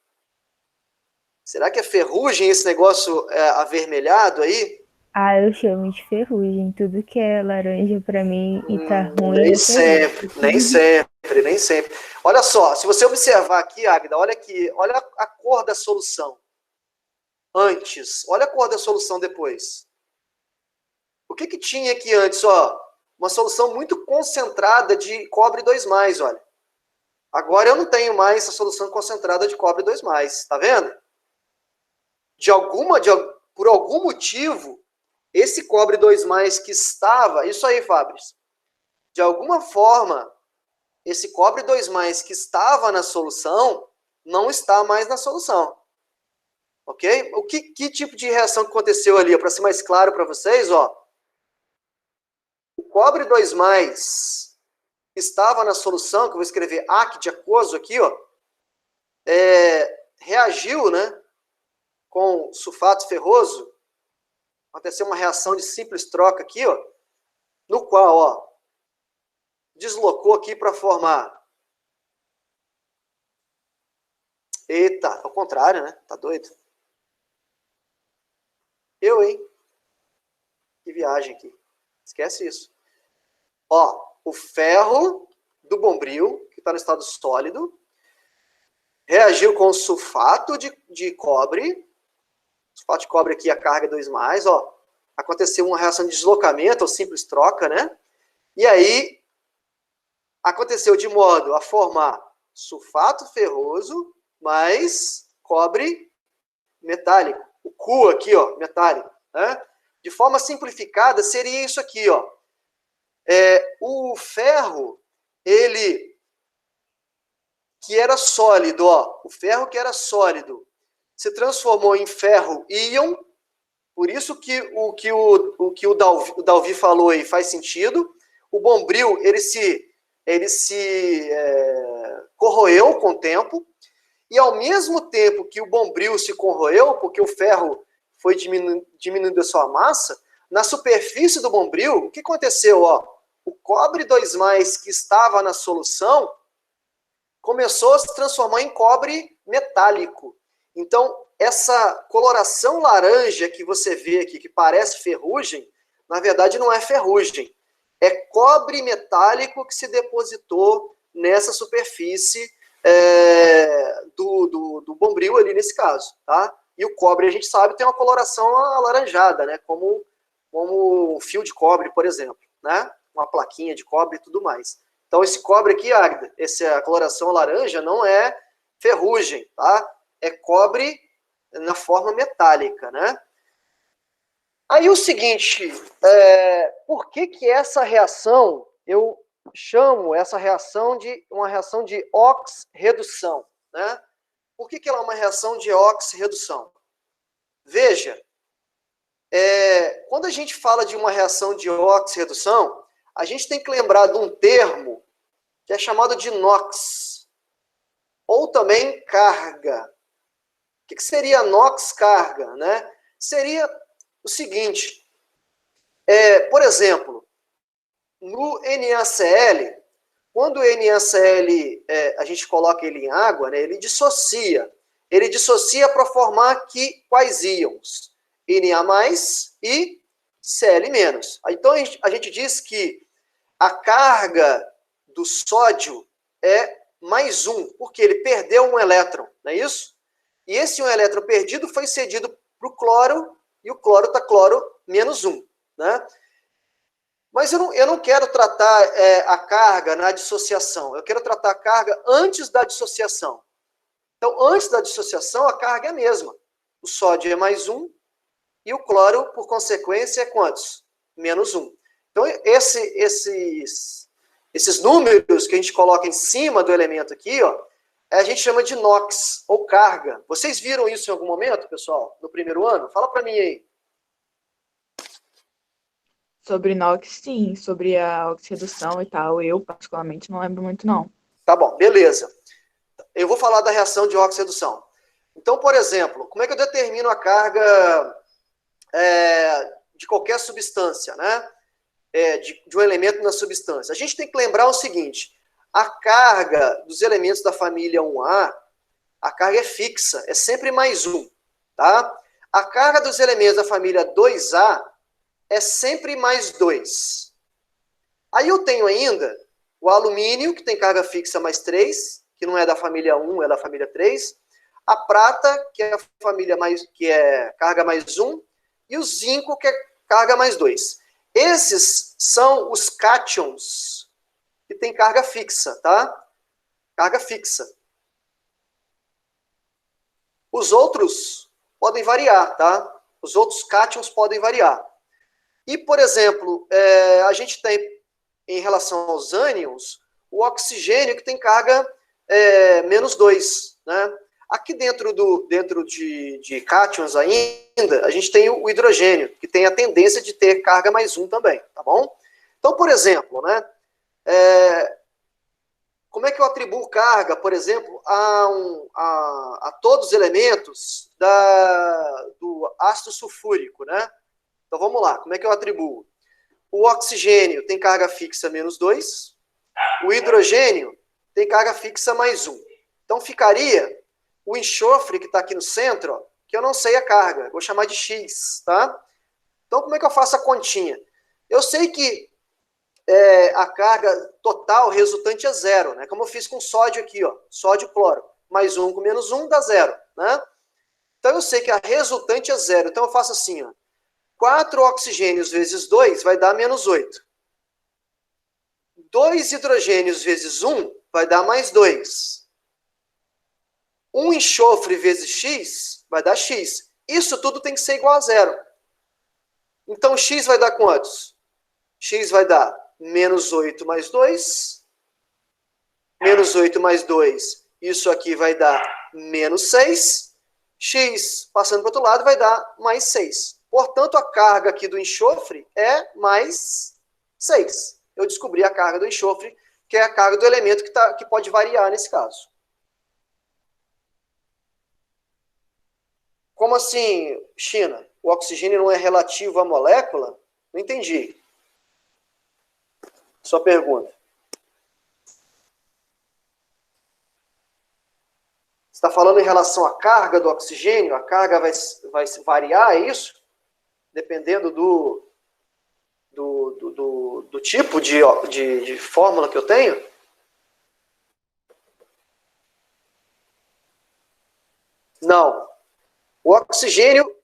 é ferrugem esse negócio avermelhado aí? Ah, eu chamo de ferrugem. Tudo que é laranja pra mim e tá ruim. Nem sempre, nem sempre, nem sempre. Olha só, se você observar aqui, Águida, olha aqui, olha a cor da solução. Antes, olha a cor da solução depois. O que tinha aqui antes, ó? Uma solução muito concentrada de cobre 2+, olha. Agora eu não tenho mais essa solução concentrada de cobre 2+, tá vendo? Por algum motivo, esse cobre 2+, que estava... Isso aí, Fabrício. De alguma forma, esse cobre 2+, que estava na solução, não está mais na solução. Ok? Que tipo de reação que aconteceu ali? Para ser mais claro para vocês, ó. O cobre 2+, que estava na solução, que eu vou escrever AC de aquoso aqui, ó, reagiu, né, com sulfato ferroso. Aconteceu uma reação de simples troca aqui, ó, no qual, ó, deslocou aqui para formar Eita, ao contrário, né? Tá doido? Hein? Que viagem aqui. Esquece isso. Ó, o ferro do bombril, que está no estado sólido, reagiu com o sulfato de cobre. Sulfato de cobre aqui, a carga 2+, ó. Aconteceu uma reação de deslocamento, ou simples troca, né? E aí, aconteceu de modo a formar sulfato ferroso mais cobre metálico. O Cu aqui, ó, metálico, né? De forma simplificada, seria isso aqui, ó. O ferro, ele que era sólido, ó, o ferro que era sólido, se transformou em ferro íon. Por isso que o Dalvi falou aí faz sentido. O bombril, ele se corroeu com o tempo, e ao mesmo tempo que o bombril se corroeu, porque o ferro foi diminuindo a sua massa, na superfície do bombril, o que aconteceu? Ó, o cobre 2+, que estava na solução, começou a se transformar em cobre metálico. Então, essa coloração laranja que você vê aqui, que parece ferrugem, na verdade não é ferrugem. É cobre metálico que se depositou nessa superfície do bombril ali nesse caso, tá? E o cobre, a gente sabe, tem uma coloração alaranjada, né? Como um fio de cobre, por exemplo, né? Uma plaquinha de cobre e tudo mais. Então, esse cobre aqui, Águida, essa coloração laranja não é ferrugem, tá? É cobre na forma metálica, né? Aí o seguinte, por que essa reação, eu chamo essa reação de uma reação de oxirredução, né? Por que ela é uma reação de oxirredução? Veja, quando a gente fala de uma reação de oxirredução, a gente tem que lembrar de um termo que é chamado de NOx, ou também carga. O que seria NOx carga, né? Seria o seguinte, por exemplo, no NaCl, quando o NaCl, a gente coloca ele em água, né, ele dissocia. Ele dissocia para formar quais íons? Na+ e Cl-. Então, a gente diz que a carga do sódio é +1, porque ele perdeu um elétron, não é isso? E esse um elétron perdido foi cedido para o cloro, e o cloro está cloro -1, né? Mas eu não quero tratar a carga na dissociação, eu quero tratar a carga antes da dissociação. Então, antes da dissociação, a carga é a mesma. O sódio é +1, e o cloro, por consequência, é quantos? -1. Então, esses números que a gente coloca em cima do elemento aqui, ó, a gente chama de NOx, ou carga. Vocês viram isso em algum momento, pessoal, no primeiro ano? Fala para mim aí. Sobre NOx, sim. Sobre a oxirredução e tal, eu particularmente não lembro muito, não. Tá bom, beleza. Eu vou falar da reação de oxirredução. Então, por exemplo, como é que eu determino a carga de qualquer substância, né? De um elemento na substância? A gente tem que lembrar o seguinte, a carga dos elementos da família 1A, a carga é fixa, é sempre +1, tá? A carga dos elementos da família 2A é sempre +2. Aí eu tenho ainda o alumínio, que tem carga fixa +3, que não é da família 1, é da família 3. A prata, que é a família que é carga +1. E o zinco, que é carga +2. Esses são os cátions, que tem carga fixa, tá? Carga fixa. Os outros podem variar, tá? Os outros cátions podem variar. E, por exemplo, a gente tem, em relação aos ânions, o oxigênio, que tem carga -2, né? Aqui dentro de cátions ainda, a gente tem o hidrogênio, que tem a tendência de ter carga +1 também, tá bom? Então, por exemplo, né, como é que eu atribuo carga, por exemplo, a todos os elementos do ácido sulfúrico, né? Então, vamos lá, como é que eu atribuo? O oxigênio tem carga fixa -2, o hidrogênio tem carga fixa +1. Então, ficaria o enxofre que está aqui no centro, ó, que eu não sei a carga, vou chamar de X, tá? Então, como é que eu faço a continha? Eu sei que a carga total resultante é zero, né? Como eu fiz com sódio aqui, ó, sódio cloro, mais 1 com menos 1 dá zero, né? Então, eu sei que a resultante é zero, então eu faço assim, ó, 4 oxigênios vezes 2 vai dar menos 8. 2 hidrogênios vezes 1 vai dar mais 2. 1 enxofre vezes X vai dar X. Isso tudo tem que ser igual a zero. Então, X vai dar quantos? X vai dar menos 8 mais 2. Menos 8 mais 2. Isso aqui vai dar menos 6. X, passando para o outro lado, vai dar mais 6. Portanto, a carga aqui do enxofre é mais 6. Eu descobri a carga do enxofre, que é a carga do elemento que pode variar nesse caso. Como assim, China? O oxigênio não é relativo à molécula? Não entendi. Sua pergunta. Você está falando em relação à carga do oxigênio? A carga vai variar, é isso? Dependendo do tipo de fórmula que eu tenho? Não. O oxigênio,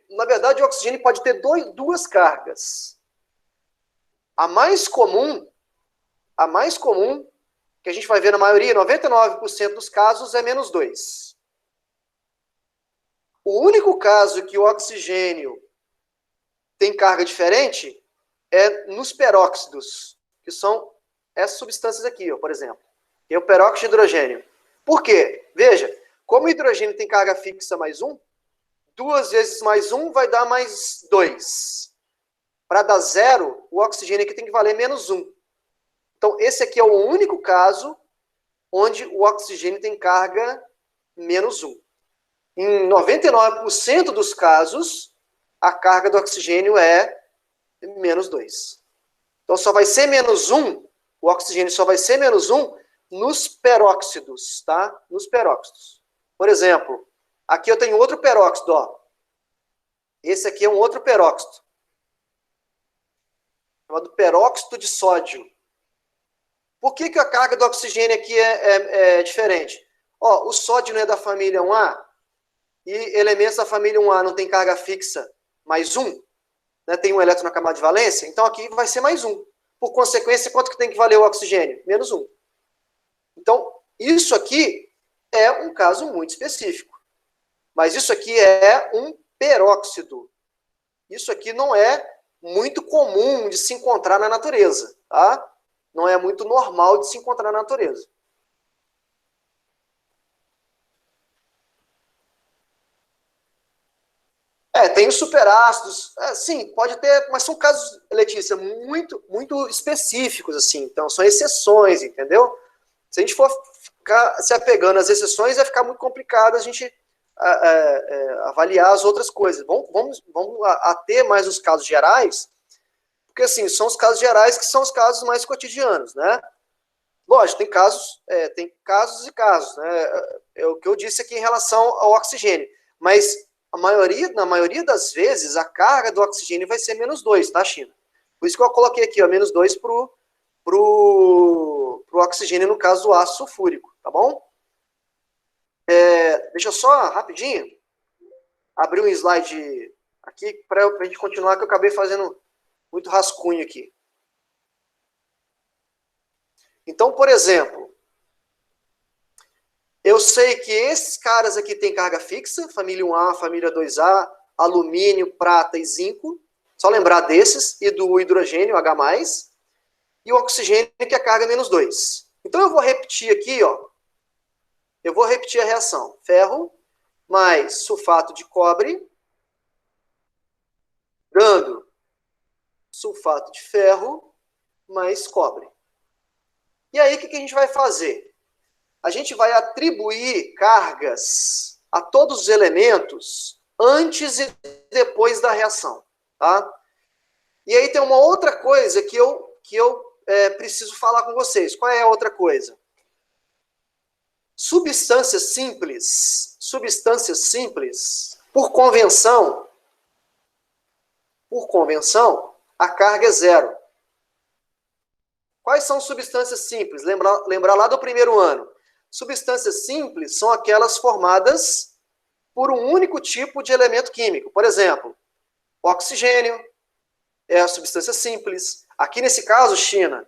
na verdade, o oxigênio pode ter duas cargas. A mais comum, que a gente vai ver na maioria, 99% dos casos, é menos 2. O único caso que o oxigênio tem carga diferente é nos peróxidos, que são essas substâncias aqui, ó, por exemplo. Que é o peróxido de hidrogênio. Por quê? Veja, como o hidrogênio tem carga fixa mais 1, 2 vezes mais 1 vai dar mais 2. Para dar zero, o oxigênio aqui tem que valer menos 1. Então, esse aqui é o único caso onde o oxigênio tem carga menos 1. Em 99% dos casos, a carga do oxigênio é menos 2. Então, só vai ser menos 1, o oxigênio só vai ser menos 1 nos peróxidos, tá? Nos peróxidos. Por exemplo, aqui eu tenho outro peróxido, ó. Esse aqui é um outro peróxido, chamado peróxido de sódio. Por que a carga do oxigênio aqui é diferente? Ó, o sódio não é da família 1A, e elementos da família 1A não tem carga fixa mais 1, né, tem um elétron na camada de valência, então aqui vai ser mais 1. Por consequência, quanto que tem que valer o oxigênio? Menos 1. Então, isso aqui é um caso muito específico. Mas isso aqui é um peróxido. Isso aqui não é muito comum de se encontrar na natureza, tá? Não é muito normal de se encontrar na natureza. Tem os superácidos. Sim, pode ter, mas são casos, Letícia, muito, muito específicos, assim. Então, são exceções, entendeu? Se a gente for ficar se apegando às exceções, vai ficar muito complicado a gente avaliar as outras coisas. Vamos ater mais os casos gerais, porque, assim, são os casos gerais que são os casos mais cotidianos, né? Lógico, tem casos e casos, né? É o que eu disse aqui em relação ao oxigênio. Mas na maioria das vezes, a carga do oxigênio vai ser menos 2, tá, China? Por isso que eu coloquei aqui, ó, menos 2 pro oxigênio, no caso do ácido sulfúrico, tá bom? Deixa eu só, rapidinho, abrir um slide aqui para a gente continuar, que eu acabei fazendo muito rascunho aqui. Então, por exemplo, eu sei que esses caras aqui têm carga fixa, família 1A, família 2A, alumínio, prata e zinco. Só lembrar desses, e do hidrogênio, H+, e o oxigênio, que é carga menos 2. Então, eu vou repetir aqui, ó. Eu vou repetir a reação. Ferro mais sulfato de cobre, dando sulfato de ferro mais cobre. E aí, o que a gente vai fazer? A gente vai atribuir cargas a todos os elementos antes e depois da reação, tá? E aí tem uma outra coisa que eu preciso falar com vocês. Qual é a outra coisa? Substâncias simples, por convenção, a carga é zero. Quais são substâncias simples? Lembrar lá do primeiro ano. Substâncias simples são aquelas formadas por um único tipo de elemento químico. Por exemplo, oxigênio é a substância simples. Aqui nesse caso, China,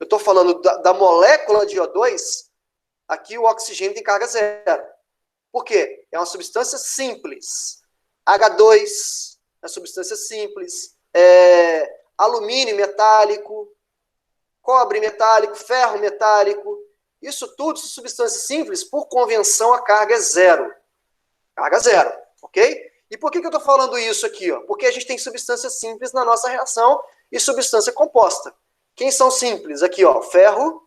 eu estou falando da molécula de O2, aqui o oxigênio tem carga zero. Por quê? É uma substância simples. H2 é uma substância simples. Alumínio metálico, cobre metálico, ferro metálico. Isso tudo são substâncias simples, por convenção a carga é zero. Carga zero, ok? E por que eu estou falando isso aqui? Ó? Porque a gente tem substâncias simples na nossa reação e substância composta. Quem são simples? Aqui, ó, o ferro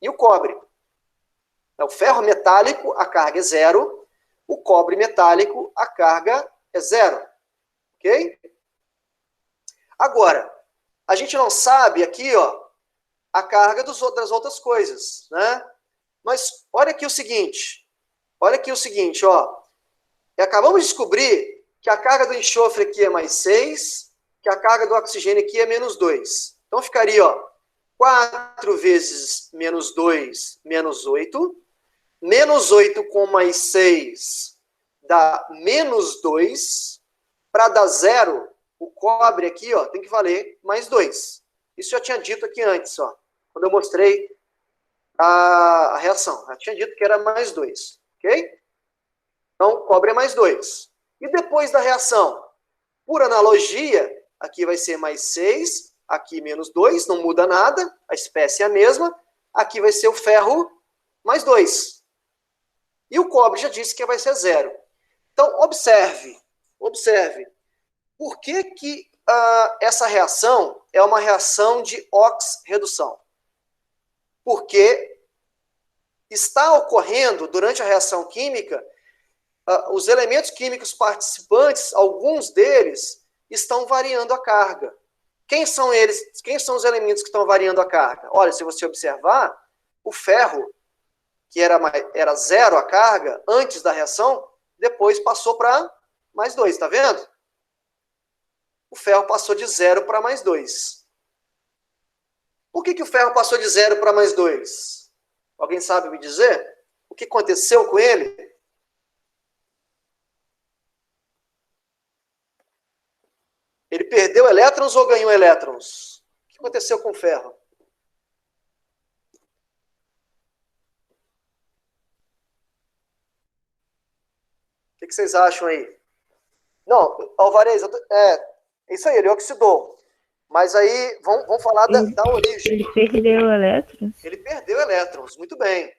e o cobre. O ferro metálico, a carga é zero. O cobre metálico, a carga é zero. Ok? Agora, a gente não sabe aqui, ó, a carga das outras coisas, né? Mas olha aqui o seguinte. Ó. Acabamos de descobrir que a carga do enxofre aqui é mais 6, que a carga do oxigênio aqui é menos 2. Então ficaria, ó, 4 vezes menos 2, menos 8. Menos 8 com mais 6 dá menos 2. Para dar zero, o cobre aqui, ó, tem que valer mais 2. Isso eu já tinha dito aqui antes, ó, quando eu mostrei a reação. Eu tinha dito que era mais 2, ok? Então, cobre é mais 2. E depois da reação? Por analogia, aqui vai ser mais 6, aqui menos 2, não muda nada, a espécie é a mesma. Aqui vai ser o ferro mais 2. E o cobre já disse que vai ser zero. Então, observe. Por que essa reação é uma reação de oxirredução? Porque está ocorrendo, durante a reação química, os elementos químicos participantes, alguns deles, estão variando a carga. Quem são eles? Quem são os elementos que estão variando a carga? Olha, se você observar, o ferro, que era zero a carga antes da reação, depois passou para mais 2, tá vendo? O ferro passou de 0 para mais 2. Por que o ferro passou de 0 para mais 2? Alguém sabe me dizer? O que aconteceu com ele? Ele perdeu elétrons ou ganhou elétrons? O que aconteceu com o ferro? O que vocês acham aí? Não, Alvarez, é isso aí, ele oxidou. Mas aí, vamos falar da origem. Ele perdeu elétrons? Ele perdeu elétrons, muito bem.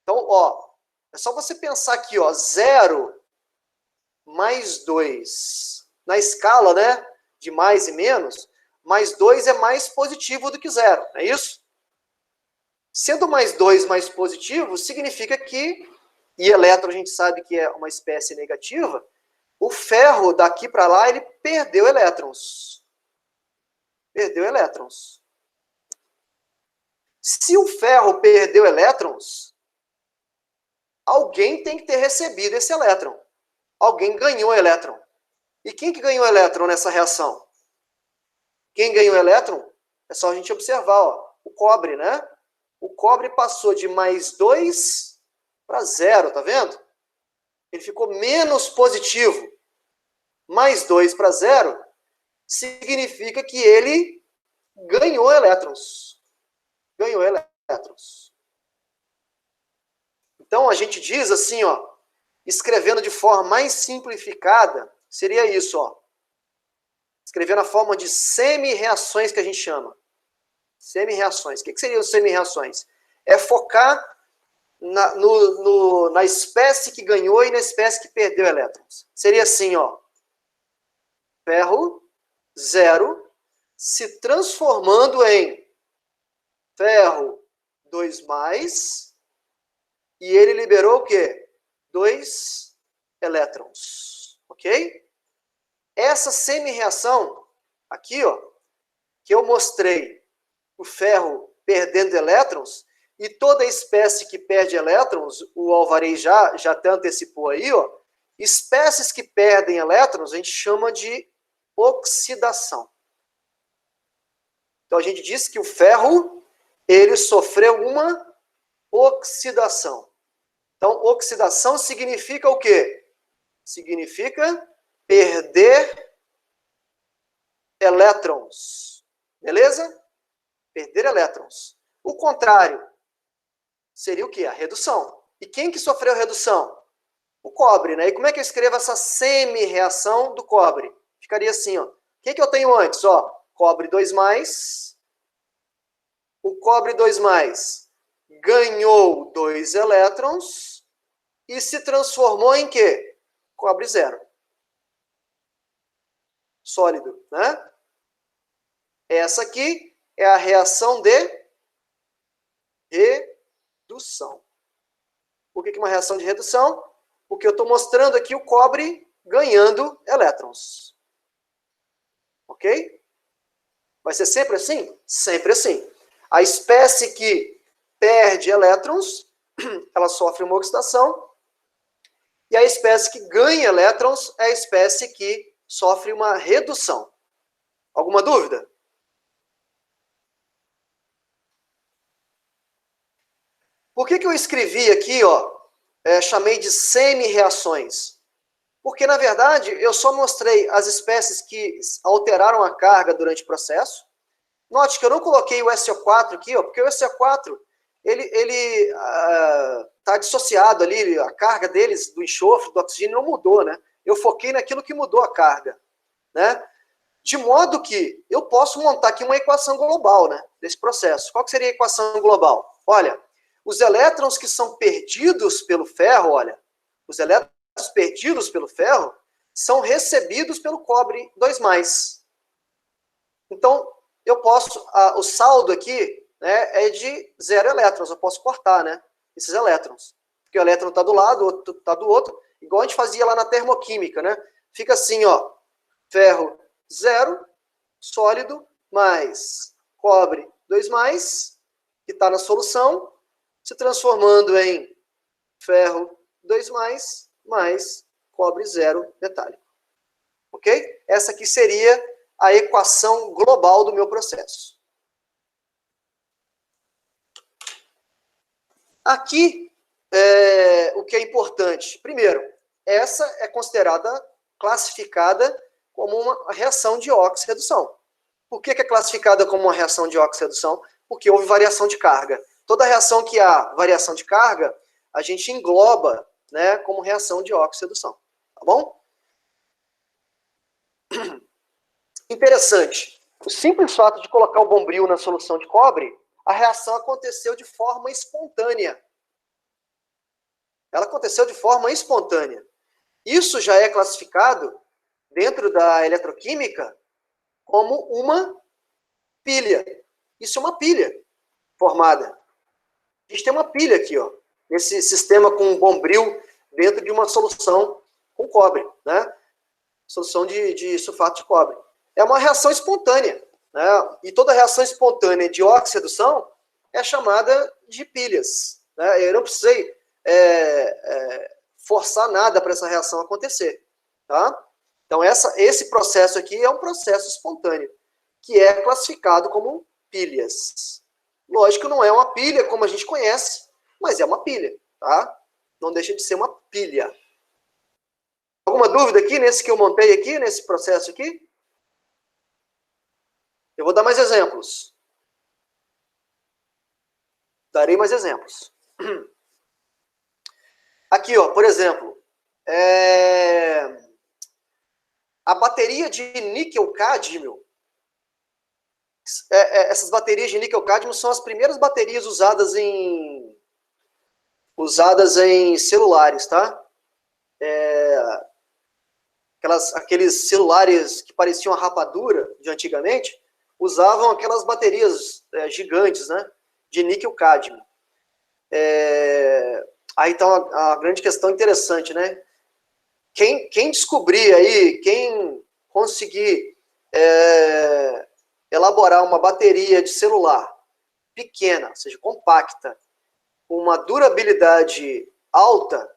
Então, ó, é só você pensar aqui, ó, 0 mais 2. Na escala, né, de mais e menos, mais 2 é mais positivo do que 0, não é isso? Sendo mais 2 mais positivo, significa que, e elétron a gente sabe que é uma espécie negativa, o ferro daqui para lá, ele perdeu elétrons. Perdeu elétrons. Se o ferro perdeu elétrons, alguém tem que ter recebido esse elétron. Alguém ganhou elétron. E quem que ganhou elétron nessa reação? Quem ganhou elétron? É só a gente observar, ó, o cobre, né? O cobre passou de mais 2 para 0, tá vendo? Ele ficou menos positivo. Mais 2 para 0 significa que ele ganhou elétrons. Ganhou elétrons. Então, a gente diz assim, ó, escrevendo de forma mais simplificada, seria isso, ó. Escrevendo a forma de semi-reações que a gente chama. Semi-reações. O que seriam semi-reações? É focar na espécie que ganhou e na espécie que perdeu elétrons. Seria assim, ó. Ferro, 0, se transformando em ferro 2+, e ele liberou o quê? 2 elétrons. Ok? Essa semi-reação, aqui, ó, que eu mostrei, o ferro perdendo elétrons, E toda espécie que perde elétrons, o Alvarez já até antecipou aí, ó, espécies que perdem elétrons a gente chama de oxidação. Então a gente disse que o ferro, ele sofreu uma oxidação. Então, oxidação significa o quê? Significa perder elétrons. Beleza? Perder elétrons. O contrário seria o quê? A redução. E quem que sofreu redução? O cobre, né? E como é que eu escrevo essa semi-reação do cobre? Ficaria assim, ó. O que eu tenho antes? Ó, cobre 2+. O cobre 2+ ganhou 2 elétrons e se transformou em quê? Cobre 0. Sólido, né? Essa aqui é a reação de redução. Por que uma reação de redução? Porque eu estou mostrando aqui o cobre ganhando elétrons. Ok? Vai ser sempre assim? Sempre assim. A espécie que perde elétrons, ela sofre uma oxidação. E a espécie que ganha elétrons é a espécie que sofre uma redução. Alguma dúvida? Por que eu escrevi aqui, ó, chamei de semi-reações? Porque, na verdade, eu só mostrei as espécies que alteraram a carga durante o processo. Note que eu não coloquei o SO4 aqui, ó, porque o SO4 ele está dissociado ali, a carga deles, do enxofre, do oxigênio, não mudou, né? Eu foquei naquilo que mudou a carga, né? De modo que eu posso montar aqui uma equação global, né, desse processo. Qual que seria a equação global? Olha, os elétrons que são perdidos pelo ferro, olha, os elétrons perdidos pelo ferro são recebidos pelo cobre 2+. Então, eu posso, o saldo aqui, né, é de 0 elétrons, eu posso cortar, né, esses elétrons. Porque o elétron está do lado, o outro está do outro, igual a gente fazia lá na termoquímica, né? Fica assim, ó, ferro 0, sólido, mais cobre 2+, que está na solução, se transformando em ferro 2+, mais cobre 0 metálico. Ok? Essa aqui seria a equação global do meu processo. Aqui, o que é importante? Primeiro, essa é classificada como uma reação de óxido-redução. Por que é classificada como uma reação de óxido-redução? Porque houve variação de carga. Toda reação que há variação de carga, a gente engloba, né, como reação de óxido-redução. Tá bom? Interessante. O simples fato de colocar o bombril na solução de cobre, a reação aconteceu de forma espontânea. Ela aconteceu de forma espontânea. Isso já é classificado, dentro da eletroquímica, como uma pilha. Isso é uma pilha formada. A gente tem uma pilha aqui, ó, nesse sistema com um bombril dentro de uma solução com cobre, né? Solução de sulfato de cobre. É uma reação espontânea, né? E toda reação espontânea de oxidação é chamada de pilhas, né? Eu não precisei forçar nada para essa reação acontecer, tá? Então, esse processo aqui é um processo espontâneo, que é classificado como pilhas. Lógico, não é uma pilha como a gente conhece, mas é uma pilha, tá? Não deixa de ser uma pilha. Alguma dúvida aqui nesse que eu montei aqui, nesse processo aqui? Eu vou dar mais exemplos. Darei mais exemplos. Aqui, ó, por exemplo, a bateria de níquel-cádmio. Essas baterias de níquel-cádmio são as primeiras baterias usadas em celulares, tá? Aqueles celulares que pareciam a rapadura de antigamente, usavam aquelas baterias gigantes, né? De níquel-cádmio. Aí então a grande questão interessante, né? Quem descobrir aí, quem conseguir elaborar uma bateria de celular pequena, ou seja, compacta, uma durabilidade alta,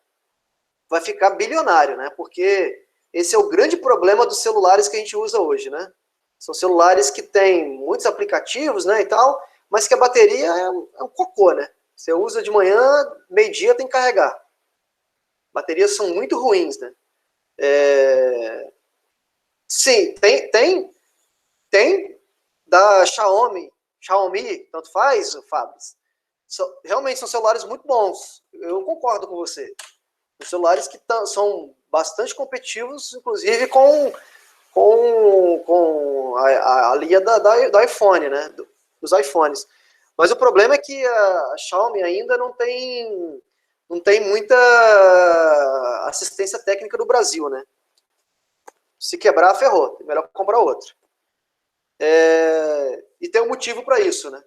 vai ficar bilionário, né? Porque esse é o grande problema dos celulares que a gente usa hoje, né? São celulares que têm muitos aplicativos, né, e tal, mas que a bateria é um cocô, né? Você usa de manhã, meio-dia tem que carregar. Baterias são muito ruins, né? Sim, tem da Xiaomi, tanto faz, Fábio. Realmente são celulares muito bons. Eu concordo com você. São celulares que são bastante competitivos, inclusive com a linha do iPhone, né? Dos iPhones. Mas o problema é que a Xiaomi ainda não tem muita assistência técnica no Brasil, né? Se quebrar, ferrou. É melhor comprar outro. E tem um motivo para isso, né?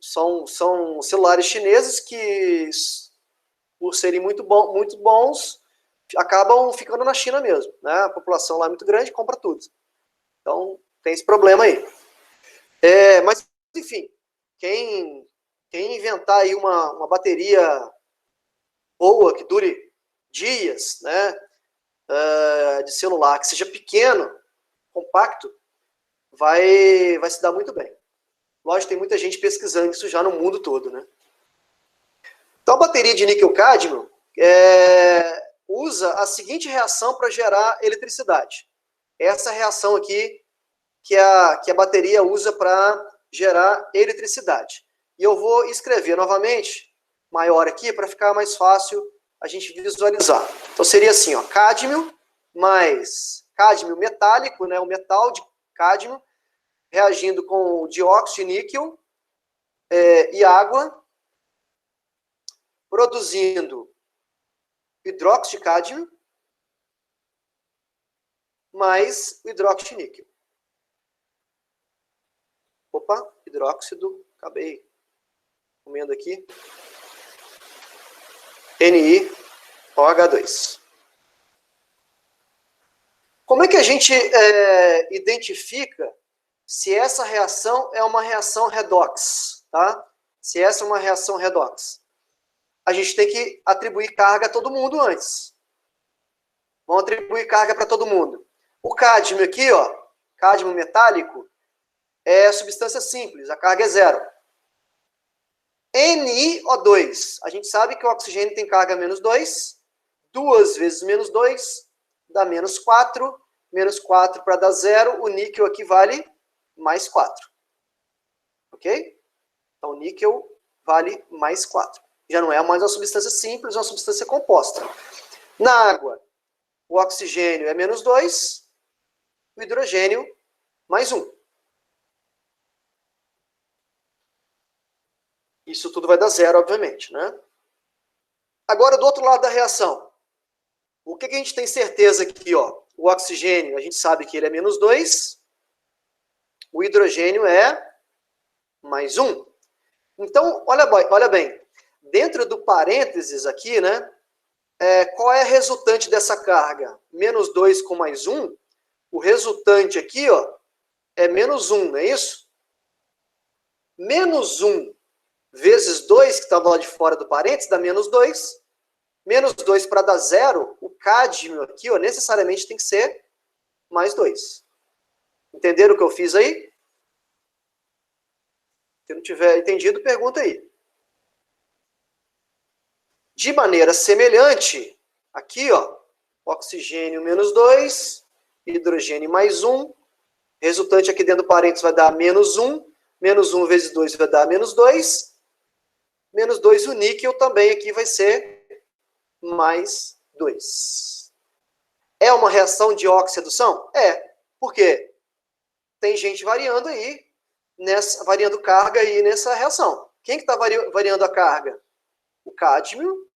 São celulares chineses que, por serem muito bons, acabam ficando na China mesmo, né? A população lá é muito grande, compra tudo. Então, tem esse problema aí. Mas, enfim, quem inventar aí uma bateria boa, que dure dias, né? De celular, que seja pequeno, compacto, vai se dar muito bem. Lógico, tem muita gente pesquisando isso já no mundo todo, né? Então, a bateria de níquel-cádmio usa a seguinte reação para gerar eletricidade. Essa reação aqui que a bateria usa para gerar eletricidade. E eu vou escrever novamente, maior aqui, para ficar mais fácil a gente visualizar. Então, seria assim, ó, cádmio mais cádmio metálico, né, o metal de cádmio, reagindo com o dióxido de níquel e água, produzindo hidróxido de cádmio mais o hidróxido de níquel. Opa, hidróxido, acabei comendo aqui. NiOH2. Como é que a gente identifica se essa reação é uma reação redox, tá? Se essa é uma reação redox. A gente tem que atribuir carga a todo mundo antes. Vamos atribuir carga para todo mundo. O cádmio aqui, ó, cádmio metálico, é substância simples, a carga é 0. NiO2, a gente sabe que o oxigênio tem carga menos 2, 2 vezes menos 2 dá menos 4, menos 4 para dar 0, o níquel aqui vale mais 4. Ok? Então, o níquel vale mais 4. Já não é mais uma substância simples, é uma substância composta. Na água, o oxigênio é menos 2, o hidrogênio mais 1. Isso tudo vai dar 0, obviamente, né? Agora, do outro lado da reação, o que a gente tem certeza aqui, ó? O oxigênio, a gente sabe que ele é menos 2, o hidrogênio é mais 1. Então, olha bem, dentro do parênteses aqui, né? Qual é a resultante dessa carga? Menos 2 com mais 1, o resultante aqui, ó, é menos 1, não é isso? Menos 1 vezes 2, que estava lá de fora do parênteses, dá menos 2. Menos 2 para dar 0, o cádmio aqui, ó, necessariamente tem que ser mais 2. Entenderam o que eu fiz aí? Se não tiver entendido, pergunta aí. De maneira semelhante, aqui, ó, oxigênio menos 2, hidrogênio mais 1, resultante aqui dentro do parênteses vai dar menos 1, menos 1 vezes 2 vai dar menos 2, menos 2, o níquel também aqui vai ser mais 2. É uma reação de oxidação? É. Por quê? Tem gente variando aí, variando carga aí nessa reação. Quem que está variando a carga? O cádmio,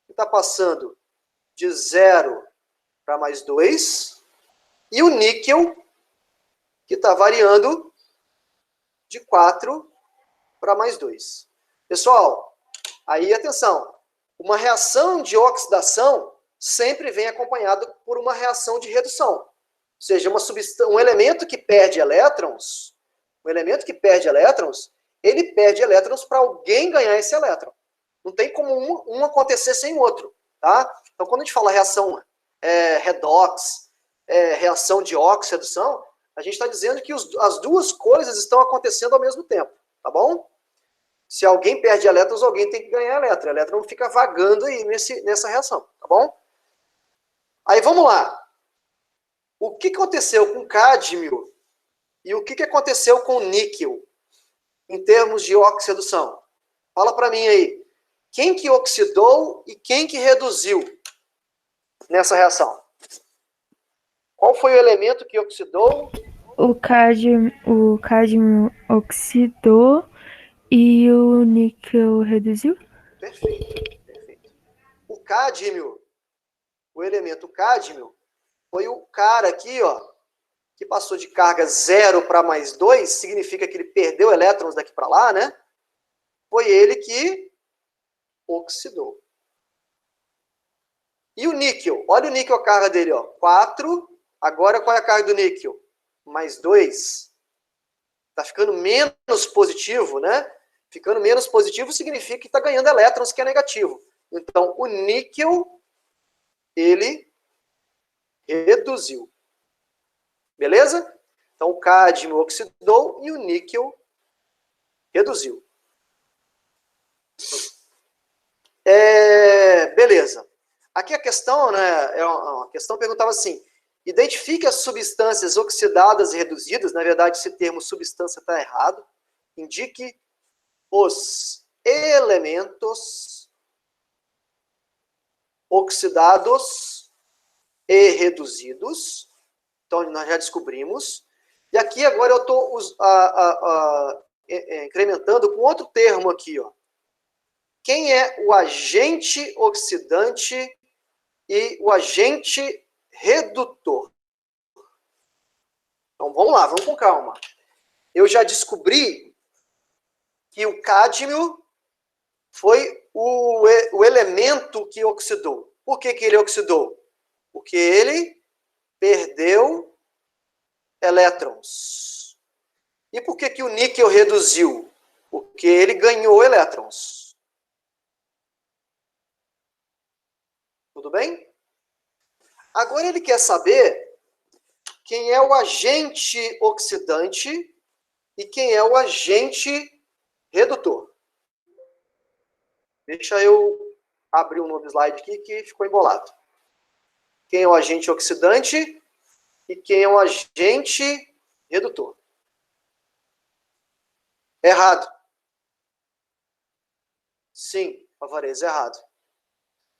que está passando de 0 para mais 2, e o níquel, que está variando de 4 para mais 2. Pessoal, aí atenção, uma reação de oxidação sempre vem acompanhada por uma reação de redução. Ou seja, um elemento que perde elétrons, ele perde elétrons para alguém ganhar esse elétron. Não tem como um acontecer sem o outro, tá? Então, quando a gente fala reação redox, reação de oxi-redução, a gente está dizendo que as duas coisas estão acontecendo ao mesmo tempo, tá bom? Se alguém perde elétrons, alguém tem que ganhar elétron. O elétron fica vagando aí nessa reação, tá bom? Aí, vamos lá. O que aconteceu com cádmio e o que aconteceu com níquel em termos de oxi-redução? Fala para mim aí. Quem que oxidou e quem que reduziu nessa reação? Qual foi o elemento que oxidou? O cádmio oxidou e o níquel reduziu? Perfeito, perfeito. O cádmio, o elemento cádmio, foi o cara aqui, ó, que passou de carga 0 para mais 2, significa que ele perdeu elétrons daqui para lá, né? Foi ele que oxidou. E o níquel? Olha o níquel, a carga dele, ó, 4. Agora, qual é a carga do níquel? Mais 2. Está ficando menos positivo, né? Ficando menos positivo significa que está ganhando elétrons, que é negativo. Então, o níquel, ele reduziu. Beleza? Então, o cádmio oxidou e o níquel reduziu. Beleza. Aqui a questão, né, a questão perguntava assim, identifique as substâncias oxidadas e reduzidas, na verdade esse termo substância está errado, indique os elementos oxidados e reduzidos. Então, nós já descobrimos. E aqui agora eu estou incrementando com outro termo aqui, ó. Quem é o agente oxidante e o agente redutor? Então, vamos lá, vamos com calma. Eu já descobri que o cádmio foi o elemento que oxidou. Por que ele oxidou? Porque ele perdeu elétrons. E por que o níquel reduziu? Porque ele ganhou elétrons. Tudo bem? Agora ele quer saber quem é o agente oxidante e quem é o agente redutor. Deixa eu abrir um novo slide aqui que ficou embolado. Quem é o agente oxidante e quem é o agente redutor? Errado. Sim, Alvarez, errado.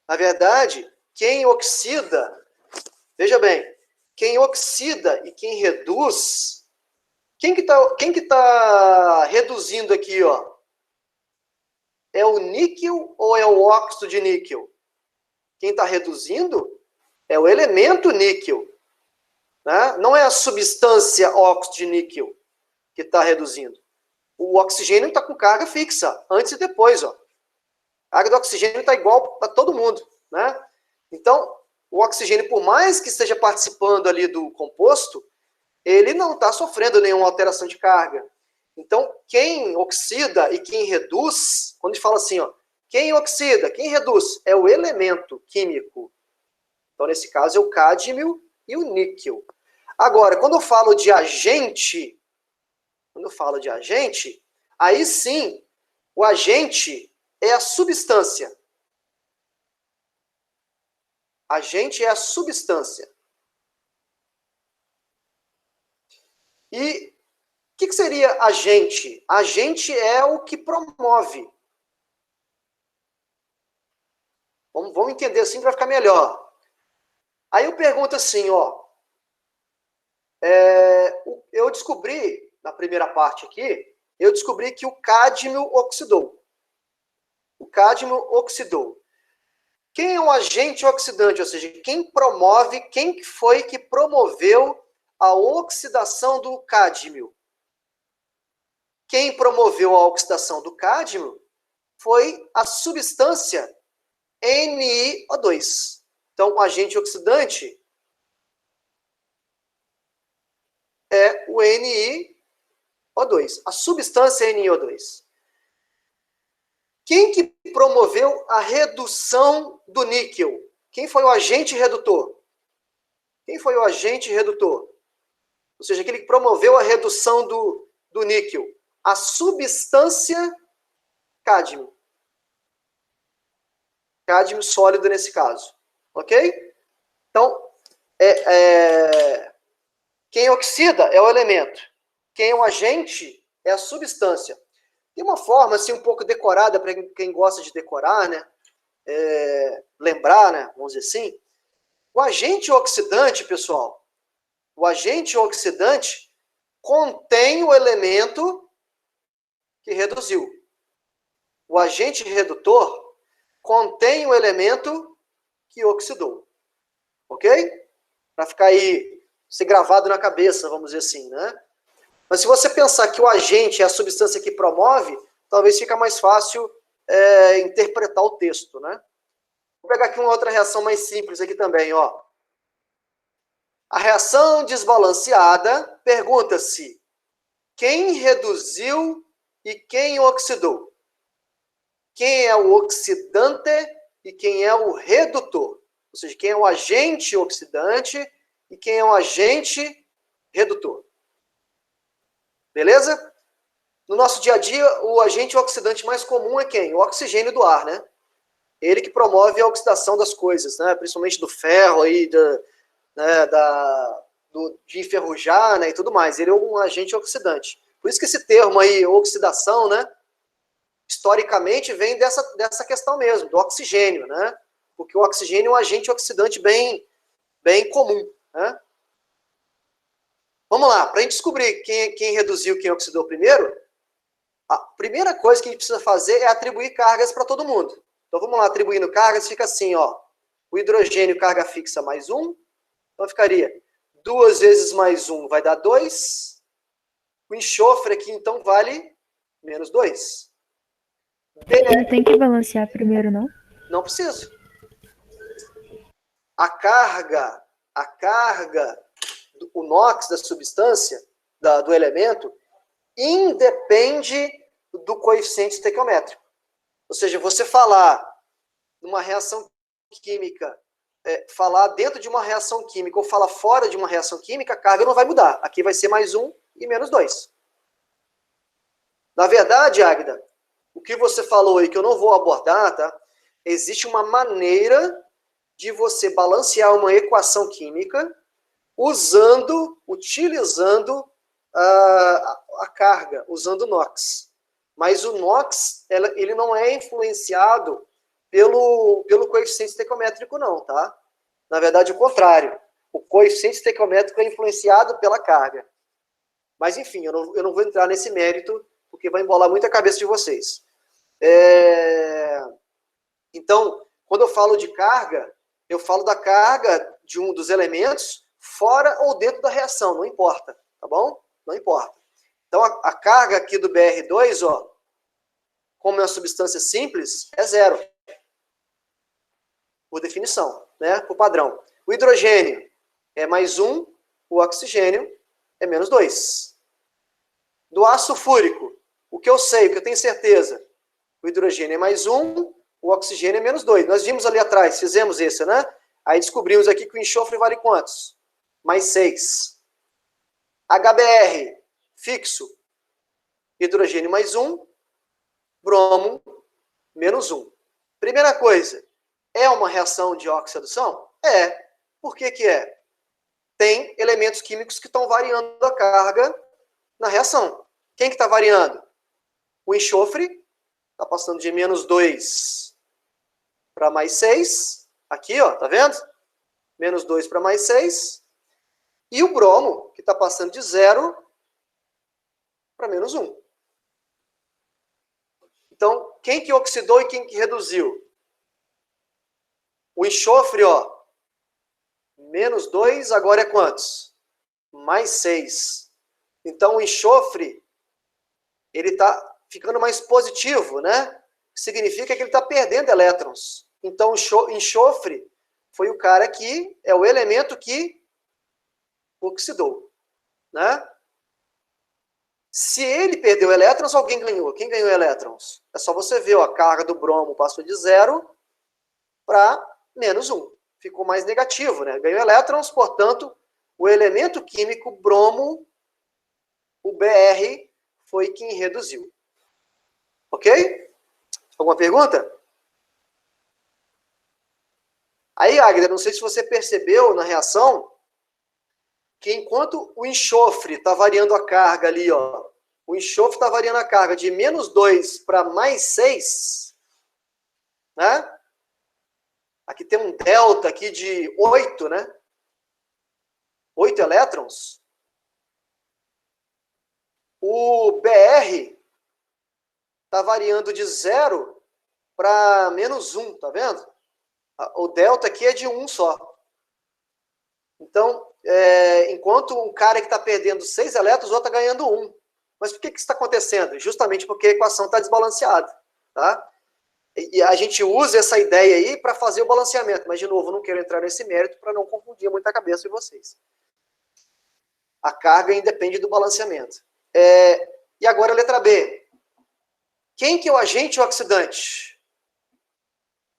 Na verdade, quem oxida, veja bem, quem oxida e quem reduz, quem que tá reduzindo aqui, ó? É o níquel ou é o óxido de níquel? Quem está reduzindo é o elemento níquel. Né? Não é a substância óxido de níquel que está reduzindo. O oxigênio está com carga fixa, antes e depois. Ó. A carga do oxigênio está igual para todo mundo. Né? Então, o oxigênio, por mais que esteja participando ali do composto, ele não está sofrendo nenhuma alteração de carga. Então, quem oxida e quem reduz, quando a gente fala assim, ó, quem oxida, quem reduz, é o elemento químico. Então, nesse caso, é o cádmio e o níquel. Agora, quando eu falo de agente, aí sim, o agente é a substância. Agente é a substância. E o que seria agente? Agente é o que promove. Vamos entender assim para ficar melhor. Aí eu pergunto assim, ó. Eu descobri, na primeira parte aqui, eu descobri que o cádmio oxidou. O cádmio oxidou. Quem é o agente oxidante? Ou seja, quem promove, quem foi que promoveu a oxidação do cádmio? Quem promoveu a oxidação do cádmio foi a substância NiO2. Então, o agente oxidante é o O2. A substância é NiO2. Quem que promoveu a redução do níquel? Quem foi o agente redutor? Quem foi o agente redutor? Ou seja, aquele que promoveu a redução do níquel. A substância cádmio. Cádmio sólido nesse caso. Ok? Então, quem oxida é o elemento. Quem é o agente é a substância. Tem uma forma assim um pouco decorada para quem gosta de decorar, né? Lembrar, né? Vamos dizer assim. O agente oxidante, pessoal, o agente oxidante contém o elemento que reduziu. O agente redutor contém o elemento que oxidou. Ok? Para ficar aí, ser gravado na cabeça, vamos dizer assim, né? Mas se você pensar que o agente é a substância que promove, talvez fica mais fácil interpretar o texto, né? Vou pegar aqui uma outra reação mais simples aqui também, ó. A reação desbalanceada pergunta-se quem reduziu e quem oxidou. Quem é o oxidante e quem é o redutor. Ou seja, quem é o agente oxidante e quem é o agente redutor. Beleza? No nosso dia a dia, o agente oxidante mais comum é quem? O oxigênio do ar, né? Ele que promove a oxidação das coisas, né? Principalmente do ferro aí, de enferrujar, né? E tudo mais. Ele é um agente oxidante. Por isso que esse termo aí, oxidação, né? Historicamente vem dessa questão mesmo, do oxigênio, né? Porque o oxigênio é um agente oxidante bem comum, né? Vamos lá, para a gente descobrir quem reduziu, quem oxidou primeiro, a primeira coisa que a gente precisa fazer é atribuir cargas para todo mundo. Então vamos lá, atribuindo cargas, fica assim, ó. O hidrogênio, carga fixa mais 1. Então ficaria 2 vezes mais 1 vai dar 2. O enxofre aqui, então, vale menos 2. Não tem que balancear primeiro, não? Não precisa. A carga, o NOx da substância, do elemento, independe do coeficiente estequiométrico. Ou seja, você falar numa reação química, falar dentro de uma reação química ou falar fora de uma reação química, a carga não vai mudar. Aqui vai ser mais 1 e menos 2. Na verdade, Águida, o que você falou aí, que eu não vou abordar, tá? Existe uma maneira de você balancear uma equação química utilizando a carga, usando o NOx. Mas o NOx, ele não é influenciado pelo coeficiente estequiométrico, não, tá? Na verdade, o contrário. O coeficiente estequiométrico é influenciado pela carga. Mas, enfim, eu não vou entrar nesse mérito, porque vai embolar muito a cabeça de vocês. Então, quando eu falo de carga, eu falo da carga de um dos elementos fora ou dentro da reação, não importa, tá bom? Não importa. Então, a carga aqui do BR2, ó, como é uma substância simples, é 0. Por definição, né? Por padrão. O hidrogênio é mais 1, o oxigênio é menos 2. Do ácido sulfúrico, o que eu sei, o que eu tenho certeza, o hidrogênio é mais 1, o oxigênio é menos 2. Nós vimos ali atrás, fizemos isso, né? Aí descobrimos aqui que o enxofre vale quantos? Mais 6. HBr, fixo. Hidrogênio mais 1, bromo menos 1. Primeira coisa, é uma reação de oxidação? É. Por que que é? Tem elementos químicos que estão variando a carga na reação. Quem que está variando? O enxofre está passando de menos 2 para mais 6. Aqui, ó, tá vendo? Menos 2 para mais 6. E o bromo, que está passando de 0 para menos 1. Então, quem que oxidou e quem que reduziu? O enxofre, ó, menos 2, agora é quantos? Mais 6. Então, o enxofre, ele está ficando mais positivo, né? Significa que ele está perdendo elétrons. Então, o enxofre foi o cara que é o elemento que oxidou, né? Se ele perdeu elétrons, alguém ganhou. Quem ganhou elétrons? É só você ver, ó, a carga do bromo passou de 0 para -1. Ficou mais negativo, né? Ganhou elétrons, portanto, o elemento químico bromo, o Br, foi quem reduziu. Ok? Alguma pergunta? Aí, Águida, não sei se você percebeu na reação que enquanto o enxofre está variando a carga ali, ó, o enxofre está variando a carga de -2 para +6, né? Aqui tem um delta aqui de 8, né? 8 elétrons. O Br está variando de 0 para -1, tá vendo? O delta aqui é de 1 só. Então, enquanto um cara que está perdendo 6 elétrons, o outro está ganhando 1. Mas por que isso está acontecendo? Justamente porque a equação está desbalanceada. Tá? E a gente usa essa ideia aí para fazer o balanceamento. Mas, de novo, eu não quero entrar nesse mérito para não confundir muito a cabeça de vocês. A carga independe do balanceamento. E agora a letra B. Quem que é o agente oxidante?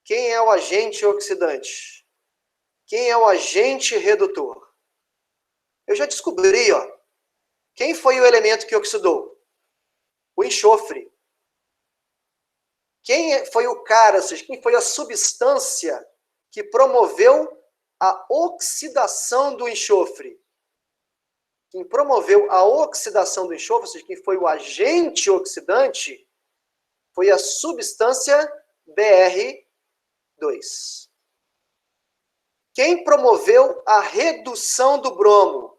Quem é o agente oxidante? Quem é o agente redutor? Eu já descobri, ó. Quem foi o elemento que oxidou? O enxofre. Quem foi o cara, ou seja, quem foi a substância que promoveu a oxidação do enxofre? Quem promoveu a oxidação do enxofre, ou seja, quem foi o agente oxidante, foi a substância Br2. Quem promoveu a redução do bromo?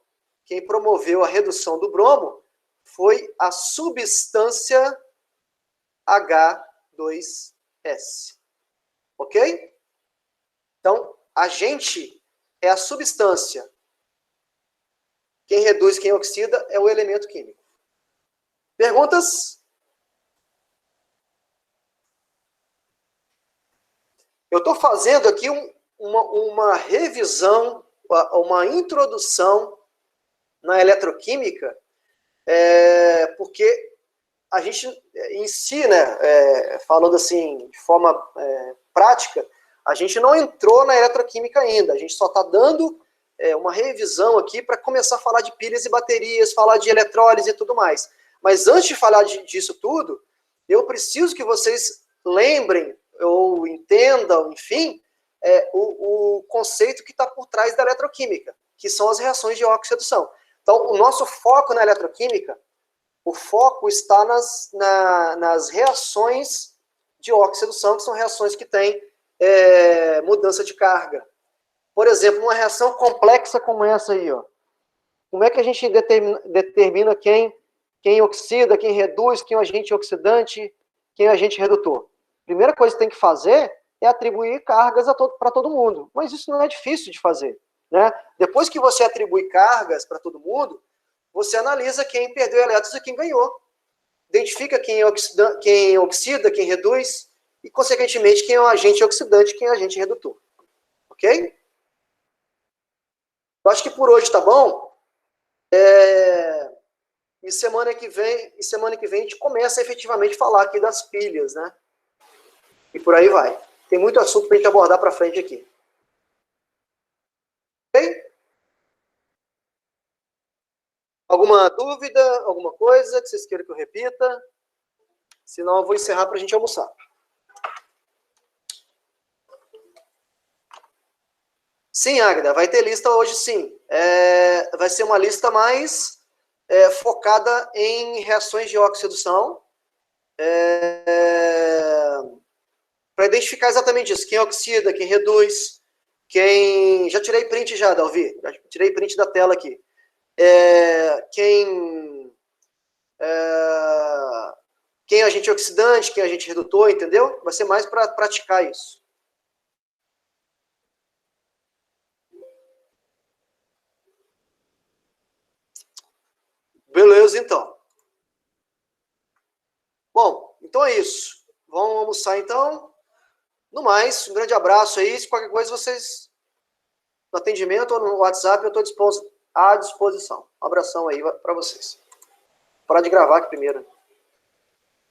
Quem promoveu a redução do bromo foi a substância H2S. Ok? Então, agente é a substância. Quem reduz, quem oxida é o elemento químico. Perguntas? Eu estou fazendo aqui uma revisão, uma introdução na eletroquímica, porque a gente em si, né, falando assim de forma prática, a gente não entrou na eletroquímica ainda, a gente só está dando uma revisão aqui para começar a falar de pilhas e baterias, falar de eletrólise e tudo mais. Mas antes de falar disso tudo, eu preciso que vocês lembrem ou entendam, enfim, o conceito que está por trás da eletroquímica, que são as reações de oxidação. Então, o nosso foco na eletroquímica, o foco está nas reações de oxidação, que são reações que têm mudança de carga. Por exemplo, uma reação complexa como essa aí, ó. Como é que a gente determina quem oxida, quem reduz, quem é o agente oxidante, quem é o agente redutor? Primeira coisa que tem que fazer é atribuir cargas para todo mundo. Mas isso não é difícil de fazer, né? Depois que você atribui cargas para todo mundo, você analisa quem perdeu elétrons e quem ganhou. Identifica quem oxida, quem reduz, e, consequentemente, quem é o agente oxidante, quem é o agente redutor. Ok? Eu acho que por hoje tá bom. E semana que vem a gente começa a efetivamente falar aqui das pilhas, né? E por aí vai. Tem muito assunto para a gente abordar para frente aqui. Ok? Alguma dúvida? Alguma coisa que vocês queiram que eu repita? Senão eu vou encerrar para a gente almoçar. Sim, Águida, vai ter lista hoje sim. Vai ser uma lista mais focada em reações de oxidação, para identificar exatamente isso, quem oxida, quem reduz, quem... Já tirei print já, Dalvi, já tirei print da tela aqui. Quem é agente oxidante, quem é agente redutor, entendeu? Vai ser mais para praticar isso. Beleza, então. Bom, então é isso. Vamos almoçar, então. No mais, um grande abraço aí. Se qualquer coisa, vocês, no atendimento ou no WhatsApp, eu estou à disposição. Um abração aí para vocês. parar de gravar aqui primeiro.